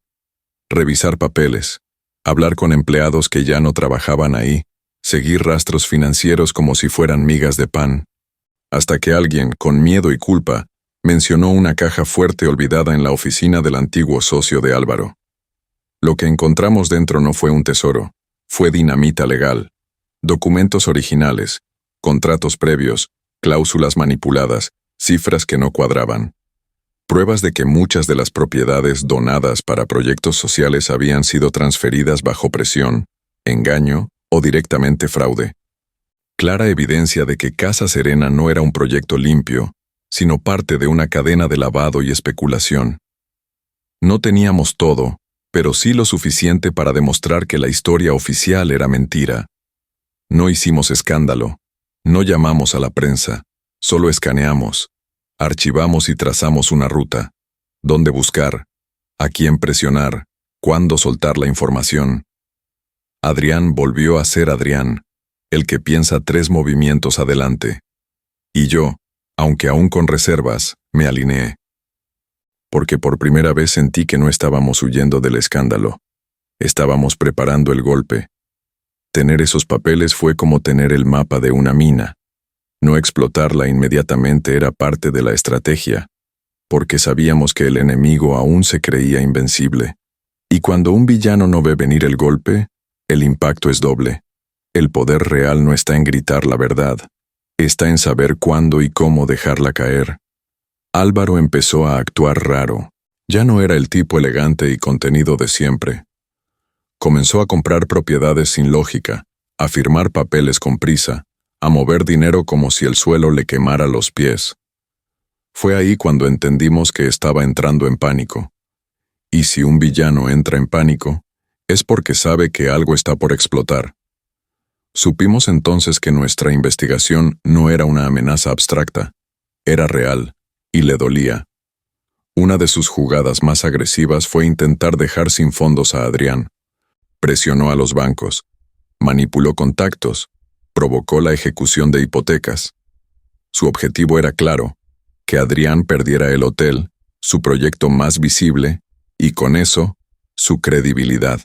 Revisar papeles, hablar con empleados que ya no trabajaban ahí, seguir rastros financieros como si fueran migas de pan. Hasta que alguien, con miedo y culpa, mencionó una caja fuerte olvidada en la oficina del antiguo socio de Álvaro. Lo que encontramos dentro no fue un tesoro, fue dinamita legal, documentos originales, contratos previos, cláusulas manipuladas, cifras que no cuadraban. Pruebas de que muchas de las propiedades donadas para proyectos sociales habían sido transferidas bajo presión, engaño o directamente fraude. Clara evidencia de que Casa Serena no era un proyecto limpio, sino parte de una cadena de lavado y especulación. No teníamos todo, pero sí lo suficiente para demostrar que la historia oficial era mentira. No hicimos escándalo, no llamamos a la prensa, solo escaneamos, archivamos y trazamos una ruta. ¿Dónde buscar? ¿A quién presionar? ¿Cuándo soltar la información? Adrián volvió a ser Adrián, el que piensa 3 movimientos adelante. Y yo, aunque aún con reservas, me alineé. Porque por primera vez sentí que no estábamos huyendo del escándalo. Estábamos preparando el golpe. Tener esos papeles fue como tener el mapa de una mina. No explotarla inmediatamente era parte de la estrategia, porque sabíamos que el enemigo aún se creía invencible. Y cuando un villano no ve venir el golpe, el impacto es doble. El poder real no está en gritar la verdad, está en saber cuándo y cómo dejarla caer. Álvaro empezó a actuar raro. Ya no era el tipo elegante y contenido de siempre. Comenzó a comprar propiedades sin lógica, a firmar papeles con prisa, a mover dinero como si el suelo le quemara los pies. Fue ahí cuando entendimos que estaba entrando en pánico. Y si un villano entra en pánico, es porque sabe que algo está por explotar. Supimos entonces que nuestra investigación no era una amenaza abstracta, era real, y le dolía. Una de sus jugadas más agresivas fue intentar dejar sin fondos a Adrián. Presionó a los bancos, manipuló contactos, provocó la ejecución de hipotecas. Su objetivo era claro, que Adrián perdiera el hotel, su proyecto más visible, y con eso, su credibilidad.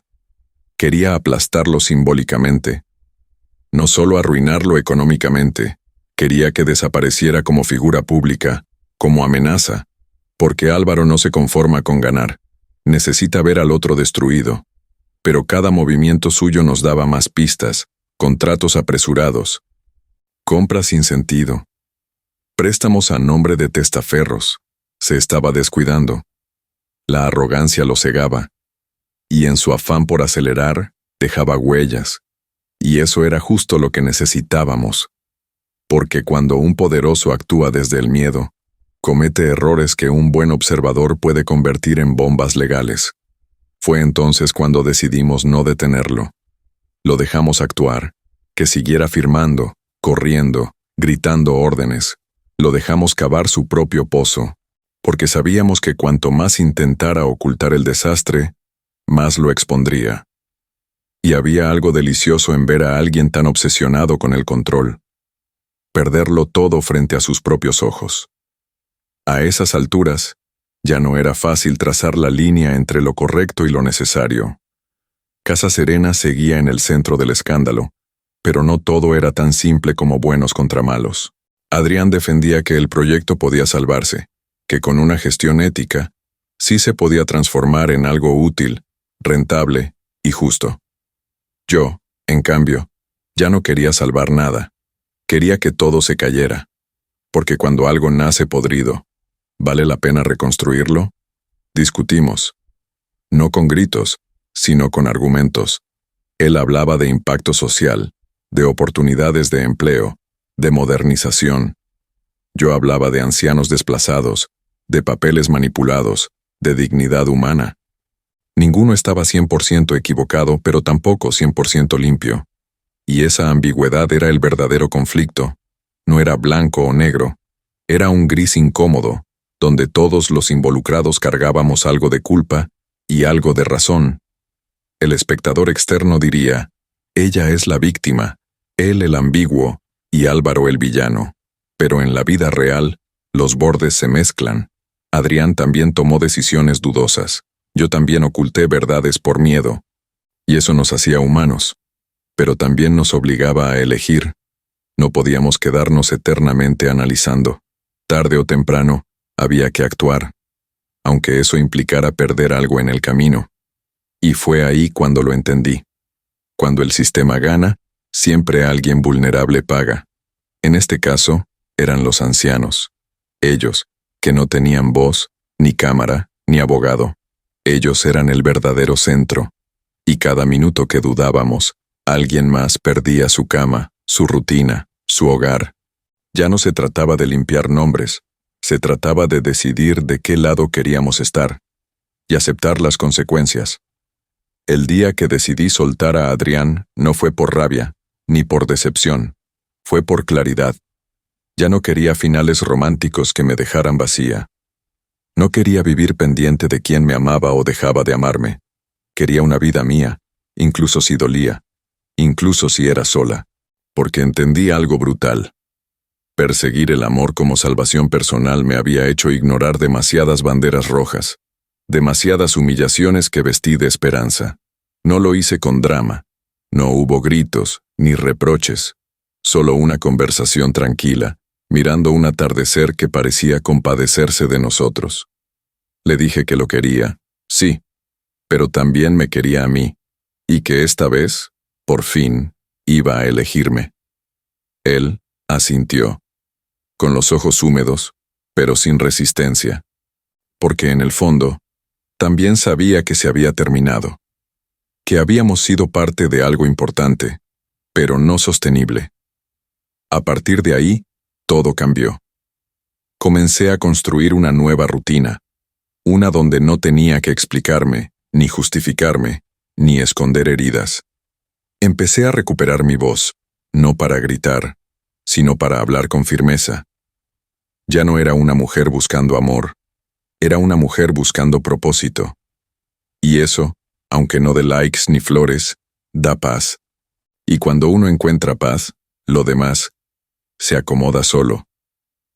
Quería aplastarlo simbólicamente. No solo arruinarlo económicamente, quería que desapareciera como figura pública, como amenaza, porque Álvaro no se conforma con ganar, necesita ver al otro destruido. Pero cada movimiento suyo nos daba más pistas, contratos apresurados, compras sin sentido, préstamos a nombre de testaferros. Se estaba descuidando. La arrogancia lo cegaba, y en su afán por acelerar, dejaba huellas. Y eso era justo lo que necesitábamos. Porque cuando un poderoso actúa desde el miedo, comete errores que un buen observador puede convertir en bombas legales. Fue entonces cuando decidimos no detenerlo. Lo dejamos actuar, que siguiera firmando, corriendo, gritando órdenes. Lo dejamos cavar su propio pozo, porque sabíamos que cuanto más intentara ocultar el desastre, más lo expondría. Y había algo delicioso en ver a alguien tan obsesionado con el control. Perderlo todo frente a sus propios ojos. A esas alturas, ya no era fácil trazar la línea entre lo correcto y lo necesario. Casa Serena seguía en el centro del escándalo, pero no todo era tan simple como buenos contra malos. Adrián defendía que el proyecto podía salvarse, que con una gestión ética, sí se podía transformar en algo útil, rentable y justo. Yo, en cambio, ya no quería salvar nada. Quería que todo se cayera, porque cuando algo nace podrido, ¿vale la pena reconstruirlo? Discutimos. No con gritos, sino con argumentos. Él hablaba de impacto social, de oportunidades de empleo, de modernización. Yo hablaba de ancianos desplazados, de papeles manipulados, de dignidad humana. Ninguno estaba 100% equivocado, pero tampoco 100% limpio. Y esa ambigüedad era el verdadero conflicto. No era blanco o negro. Era un gris incómodo, donde todos los involucrados cargábamos algo de culpa y algo de razón. El espectador externo diría, ella es la víctima, él el ambiguo y Álvaro el villano. Pero en la vida real, los bordes se mezclan. Adrián también tomó decisiones dudosas. Yo también oculté verdades por miedo. Y eso nos hacía humanos. Pero también nos obligaba a elegir. No podíamos quedarnos eternamente analizando. Tarde o temprano, había que actuar, aunque eso implicara perder algo en el camino. Y fue ahí cuando lo entendí. Cuando el sistema gana, siempre alguien vulnerable paga. En este caso, eran los ancianos. Ellos, que no tenían voz, ni cámara, ni abogado. Ellos eran el verdadero centro. Y cada minuto que dudábamos, alguien más perdía su cama, su rutina, su hogar. Ya no se trataba de limpiar nombres, se trataba de decidir de qué lado queríamos estar y aceptar las consecuencias. El día que decidí soltar a Adrián no fue por rabia, ni por decepción, fue por claridad. Ya no quería finales románticos que me dejaran vacía. No quería vivir pendiente de quién me amaba o dejaba de amarme. Quería una vida mía, incluso si dolía, incluso si era sola, porque entendí algo brutal. Perseguir el amor como salvación personal me había hecho ignorar demasiadas banderas rojas, demasiadas humillaciones que vestí de esperanza. No lo hice con drama, no hubo gritos ni reproches, solo una conversación tranquila, mirando un atardecer que parecía compadecerse de nosotros. Le dije que lo quería, sí, pero también me quería a mí, y que esta vez, por fin, iba a elegirme. Él asintió, con los ojos húmedos, pero sin resistencia, porque en el fondo, también sabía que se había terminado, que habíamos sido parte de algo importante, pero no sostenible. A partir de ahí, todo cambió. Comencé a construir una nueva rutina, una donde no tenía que explicarme, ni justificarme, ni esconder heridas. Empecé a recuperar mi voz, no para gritar, sino para hablar con firmeza. Ya no era una mujer buscando amor, Era una mujer buscando propósito. Y eso, aunque no de likes ni flores, da paz. Y cuando uno encuentra paz, lo demás se acomoda solo.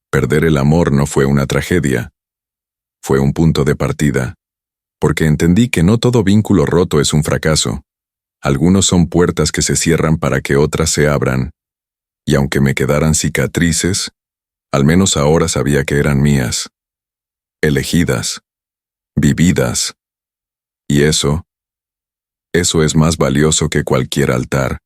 Perder el amor no fue una tragedia. Fue un punto de partida, porque entendí que no todo vínculo roto es un fracaso. Algunos son puertas que se cierran para que otras se abran. Y aunque me quedaran cicatrices, al menos ahora sabía que eran mías. Elegidas. Vividas. Y eso es más valioso que cualquier altar.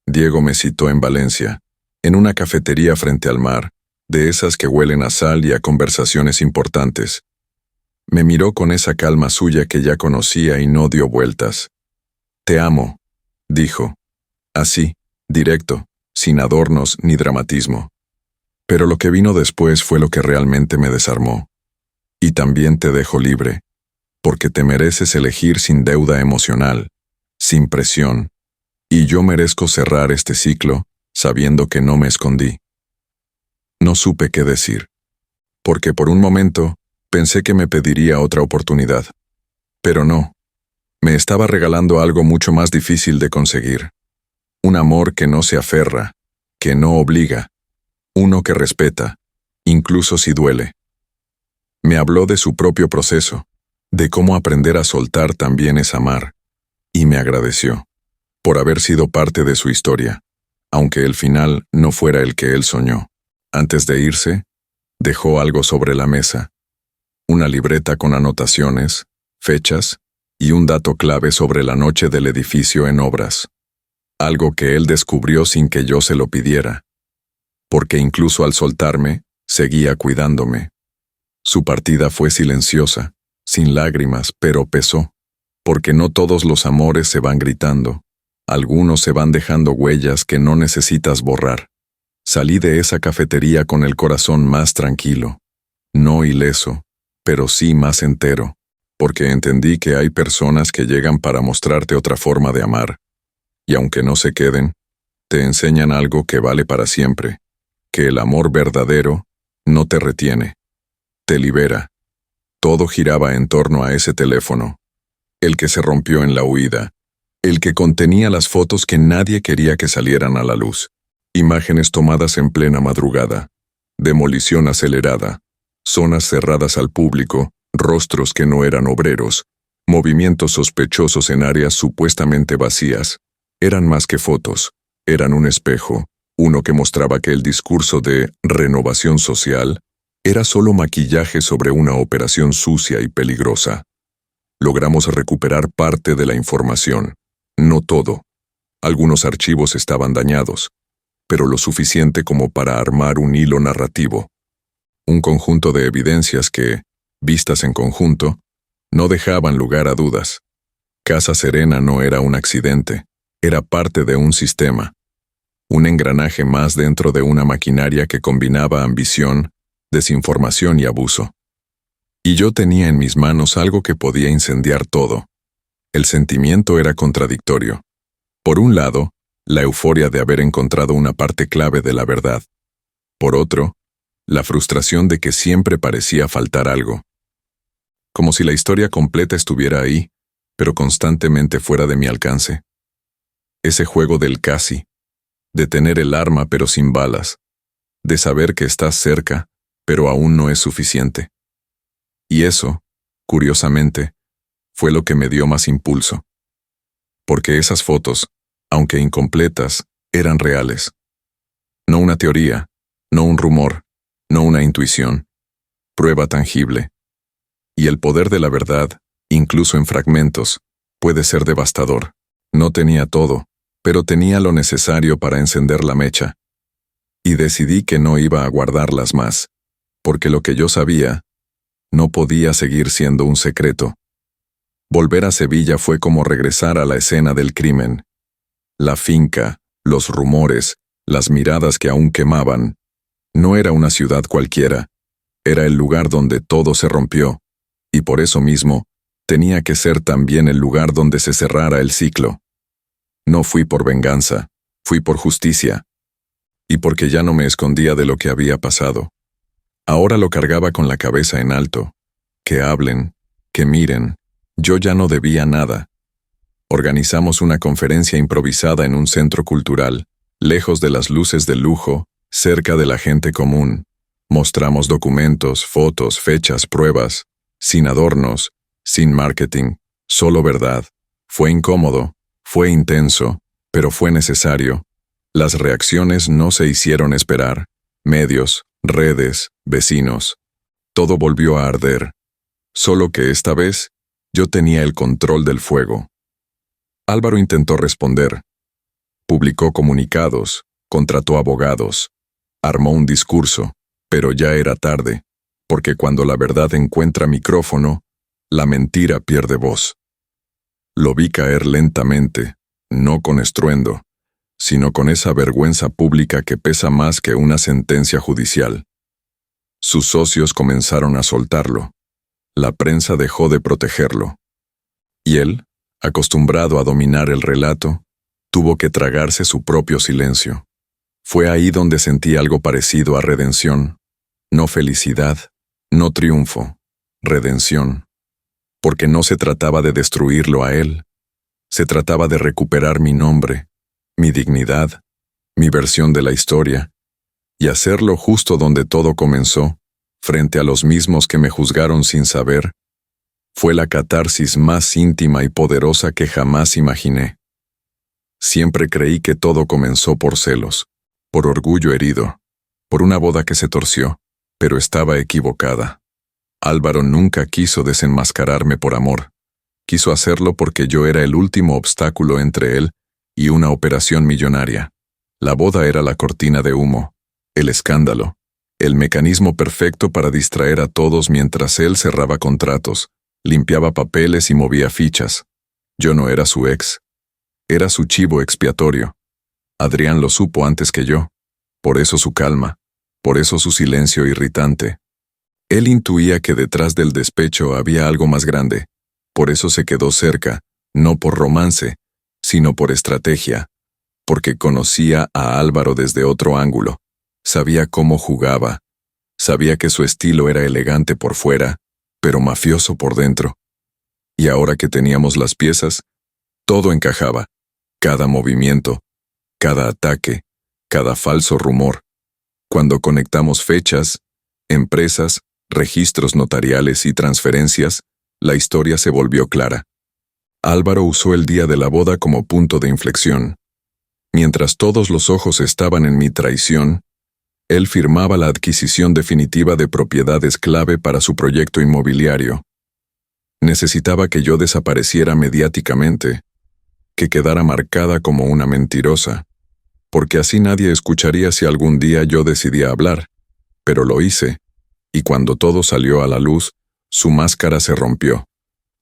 Diego me citó en Valencia, en una cafetería frente al mar, de esas que huelen a sal y a conversaciones importantes. Me miró con esa calma suya que ya conocía y no dio vueltas. «Te amo», dijo. Así, directo, sin adornos ni dramatismo. Pero lo que vino después fue lo que realmente me desarmó. «Y también te dejo libre, porque te mereces elegir sin deuda emocional, sin presión, y yo merezco cerrar este ciclo sabiendo que no me escondí». No supe qué decir, porque por un momento pensé que me pediría otra oportunidad. Pero no. Me estaba regalando algo mucho más difícil de conseguir. Un amor que no se aferra, que no obliga, uno que respeta, incluso si duele. Me habló de su propio proceso, de cómo aprender a soltar también es amar, y me agradeció por haber sido parte de su historia, aunque el final no fuera el que él soñó. Antes de irse, dejó algo sobre la mesa, una libreta con anotaciones, fechas y un dato clave sobre la noche del edificio en obras. Algo que él descubrió sin que yo se lo pidiera, porque incluso al soltarme, seguía cuidándome. Su partida fue silenciosa, sin lágrimas, pero pesó, porque no todos los amores se van gritando. Algunos se van dejando huellas que no necesitas borrar. Salí de esa cafetería con el corazón más tranquilo, no ileso, pero sí más entero, porque entendí que hay personas que llegan para mostrarte otra forma de amar, y aunque no se queden, te enseñan algo que vale para siempre, que el amor verdadero no te retiene, te libera. Todo giraba en torno a ese teléfono, el que se rompió en la huida, el que contenía las fotos que nadie quería que salieran a la luz. Imágenes tomadas en plena madrugada, demolición acelerada, zonas cerradas al público, rostros que no eran obreros, movimientos sospechosos en áreas supuestamente vacías. Eran más que fotos, eran un espejo, uno que mostraba que el discurso de renovación social era solo maquillaje sobre una operación sucia y peligrosa. Logramos recuperar parte de la información, no todo. Algunos archivos estaban dañados, pero lo suficiente como para armar un hilo narrativo. Un conjunto de evidencias que, vistas en conjunto, no dejaban lugar a dudas. Casa Serena no era un accidente, era parte de un sistema. Un engranaje más dentro de una maquinaria que combinaba ambición, desinformación y abuso. Y yo tenía en mis manos algo que podía incendiar todo. El sentimiento era contradictorio. Por un lado, la euforia de haber encontrado una parte clave de la verdad. Por otro, la frustración de que siempre parecía faltar algo. Como si la historia completa estuviera ahí, pero constantemente fuera de mi alcance. Ese juego del casi, de tener el arma pero sin balas, de saber que estás cerca, pero aún no es suficiente. Y eso, curiosamente, fue lo que me dio más impulso. Porque esas fotos, aunque incompletas, eran reales. No una teoría, no un rumor, no una intuición, prueba tangible. Y el poder de la verdad, incluso en fragmentos, puede ser devastador. No tenía todo, pero tenía lo necesario para encender la mecha. Y decidí que no iba a guardarlas más, porque lo que yo sabía no podía seguir siendo un secreto. Volver a Sevilla fue como regresar a la escena del crimen. La finca, los rumores, las miradas que aún quemaban. No era una ciudad cualquiera, era el lugar donde todo se rompió, y por eso mismo, tenía que ser también el lugar donde se cerrara el ciclo. No fui por venganza, fui por justicia, y porque ya no me escondía de lo que había pasado. Ahora lo cargaba con la cabeza en alto, que hablen, que miren. Yo ya no debía nada. Organizamos una conferencia improvisada en un centro cultural, lejos de las luces de lujo, cerca de la gente común. Mostramos documentos, fotos, fechas, pruebas, sin adornos, sin marketing, solo verdad. Fue incómodo, fue intenso, pero fue necesario. Las reacciones no se hicieron esperar. Medios, redes, vecinos. Todo volvió a arder. Solo que esta vez, yo tenía el control del fuego. Álvaro intentó responder. Publicó comunicados, contrató abogados, armó un discurso, pero ya era tarde, porque cuando la verdad encuentra micrófono, la mentira pierde voz. Lo vi caer lentamente, no con estruendo, sino con esa vergüenza pública que pesa más que una sentencia judicial. Sus socios comenzaron a soltarlo. La prensa dejó de protegerlo. Y él, acostumbrado a dominar el relato, tuvo que tragarse su propio silencio. Fue ahí donde sentí algo parecido a redención. No felicidad, no triunfo, redención. Porque no se trataba de destruirlo a él. Se trataba de recuperar mi nombre, mi dignidad, mi versión de la historia, y hacerlo justo donde todo comenzó, frente a los mismos que me juzgaron sin saber. Fue la catarsis más íntima y poderosa que jamás imaginé. Siempre creí que todo comenzó por celos, por orgullo herido, por una boda que se torció, pero estaba equivocada. Álvaro nunca quiso desenmascararme por amor. Quiso hacerlo porque yo era el último obstáculo entre él y una operación millonaria. La boda era la cortina de humo, el escándalo, el mecanismo perfecto para distraer a todos mientras él cerraba contratos, limpiaba papeles y movía fichas. Yo no era su ex. Era su chivo expiatorio. Adrián lo supo antes que yo. Por eso su calma, por eso su silencio irritante. Él intuía que detrás del despecho había algo más grande. Por eso se quedó cerca, no por romance, sino por estrategia. Porque conocía a Álvaro desde otro ángulo. Sabía cómo jugaba. Sabía que su estilo era elegante por fuera, pero mafioso por dentro. Y ahora que teníamos las piezas, todo encajaba. Cada movimiento, cada ataque, cada falso rumor. Cuando conectamos fechas, empresas, registros notariales y transferencias, la historia se volvió clara. Álvaro usó el día de la boda como punto de inflexión. Mientras todos los ojos estaban en mi traición, él firmaba la adquisición definitiva de propiedades clave para su proyecto inmobiliario. Necesitaba que yo desapareciera mediáticamente, que quedara marcada como una mentirosa, porque así nadie escucharía si algún día yo decidía hablar. Pero lo hice, y cuando todo salió a la luz, su máscara se rompió.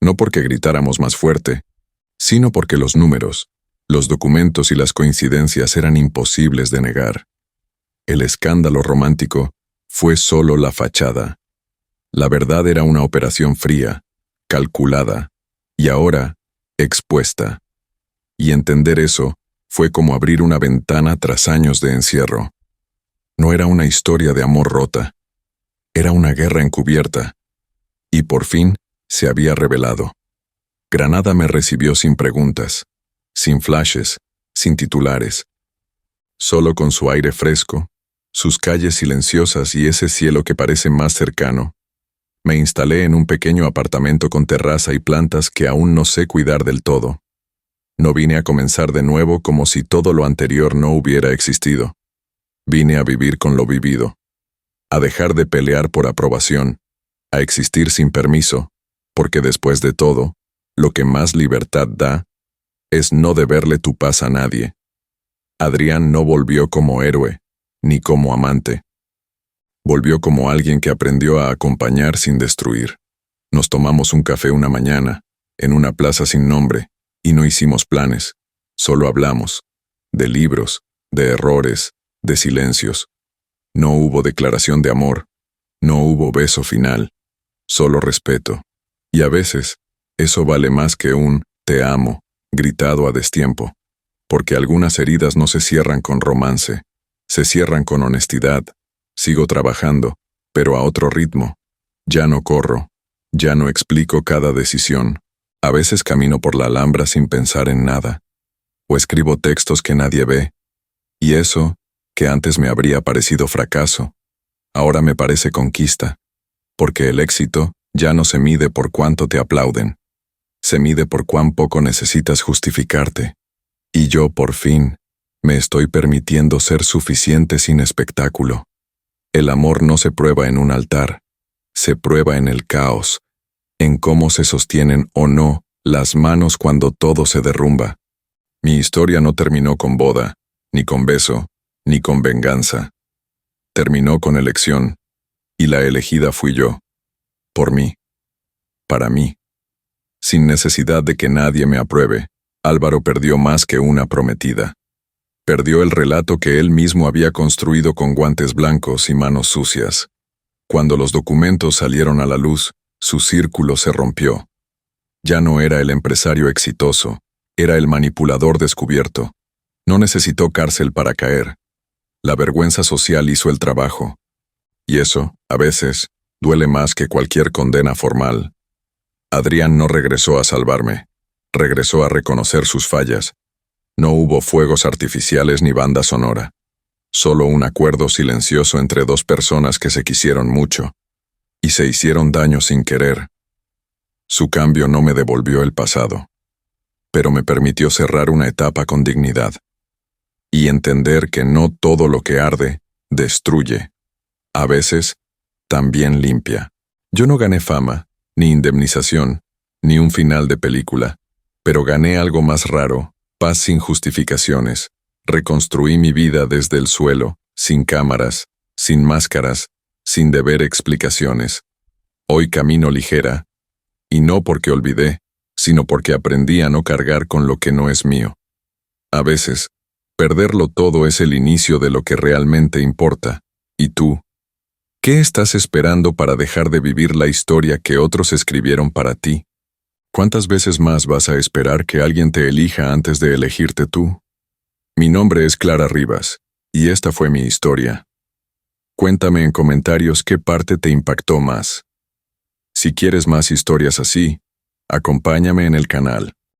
No porque gritáramos más fuerte, sino porque los números, los documentos y las coincidencias eran imposibles de negar. El escándalo romántico fue solo la fachada. La verdad era una operación fría, calculada, y ahora expuesta. Y entender eso fue como abrir una ventana tras años de encierro. No era una historia de amor rota. Era una guerra encubierta. Y por fin se había revelado. Granada me recibió sin preguntas, sin flashes, sin titulares. Solo con su aire fresco, sus calles silenciosas y ese cielo que parece más cercano. Me instalé en un pequeño apartamento con terraza y plantas que aún no sé cuidar del todo. No vine a comenzar de nuevo como si todo lo anterior no hubiera existido. Vine a vivir con lo vivido, a dejar de pelear por aprobación, a existir sin permiso, porque después de todo, lo que más libertad da es no deberle tu paz a nadie. Adrián no volvió como héroe, ni como amante. Volvió como alguien que aprendió a acompañar sin destruir. Nos tomamos un café una mañana, en una plaza sin nombre, y no hicimos planes, solo hablamos, de libros, de errores, de silencios. No hubo declaración de amor, no hubo beso final, solo respeto. Y a veces, eso vale más que un «te amo» gritado a destiempo, porque algunas heridas no se cierran con romance, se cierran con honestidad. Sigo trabajando, pero a otro ritmo. Ya no corro, Ya no explico cada decisión. A veces camino por la Alhambra sin pensar en nada. O escribo textos que nadie ve. Y eso, que antes me habría parecido fracaso, ahora me parece conquista. Porque el éxito ya no se mide por cuánto te aplauden. Se mide por cuán poco necesitas justificarte. Y yo, por fin, me estoy permitiendo ser suficiente sin espectáculo. El amor no se prueba en un altar, se prueba en el caos, en cómo se sostienen o no las manos cuando todo se derrumba. Mi historia no terminó con boda, ni con beso, ni con venganza. Terminó con elección, y la elegida fui yo. Por mí. Para mí. Sin necesidad de que nadie me apruebe, Álvaro perdió más que una prometida. Perdió el relato que él mismo había construido con guantes blancos y manos sucias. Cuando los documentos salieron a la luz, su círculo se rompió. Ya no era el empresario exitoso, era el manipulador descubierto. No necesitó cárcel para caer. La vergüenza social hizo el trabajo. Y eso, a veces, duele más que cualquier condena formal. Adrián no regresó a salvarme. Regresó a reconocer sus fallas. No hubo fuegos artificiales ni banda sonora. Solo un acuerdo silencioso entre dos personas que se quisieron mucho. Y se hicieron daño sin querer. Su cambio no me devolvió el pasado. Pero me permitió cerrar una etapa con dignidad. Y entender que no todo lo que arde, destruye. A veces, también limpia. Yo no gané fama, ni indemnización, ni un final de película. Pero gané algo más raro, paz sin justificaciones. Reconstruí mi vida desde el suelo, sin cámaras, sin máscaras, sin deber explicaciones. Hoy camino ligera, y no porque olvidé, sino porque aprendí a no cargar con lo que no es mío. A veces, perderlo todo es el inicio de lo que realmente importa. ¿Y tú? ¿Qué estás esperando para dejar de vivir la historia que otros escribieron para ti? ¿Cuántas veces más vas a esperar que alguien te elija antes de elegirte tú? Mi nombre es Clara Rivas, y esta fue mi historia. Cuéntame en comentarios qué parte te impactó más. Si quieres más historias así, acompáñame en el canal.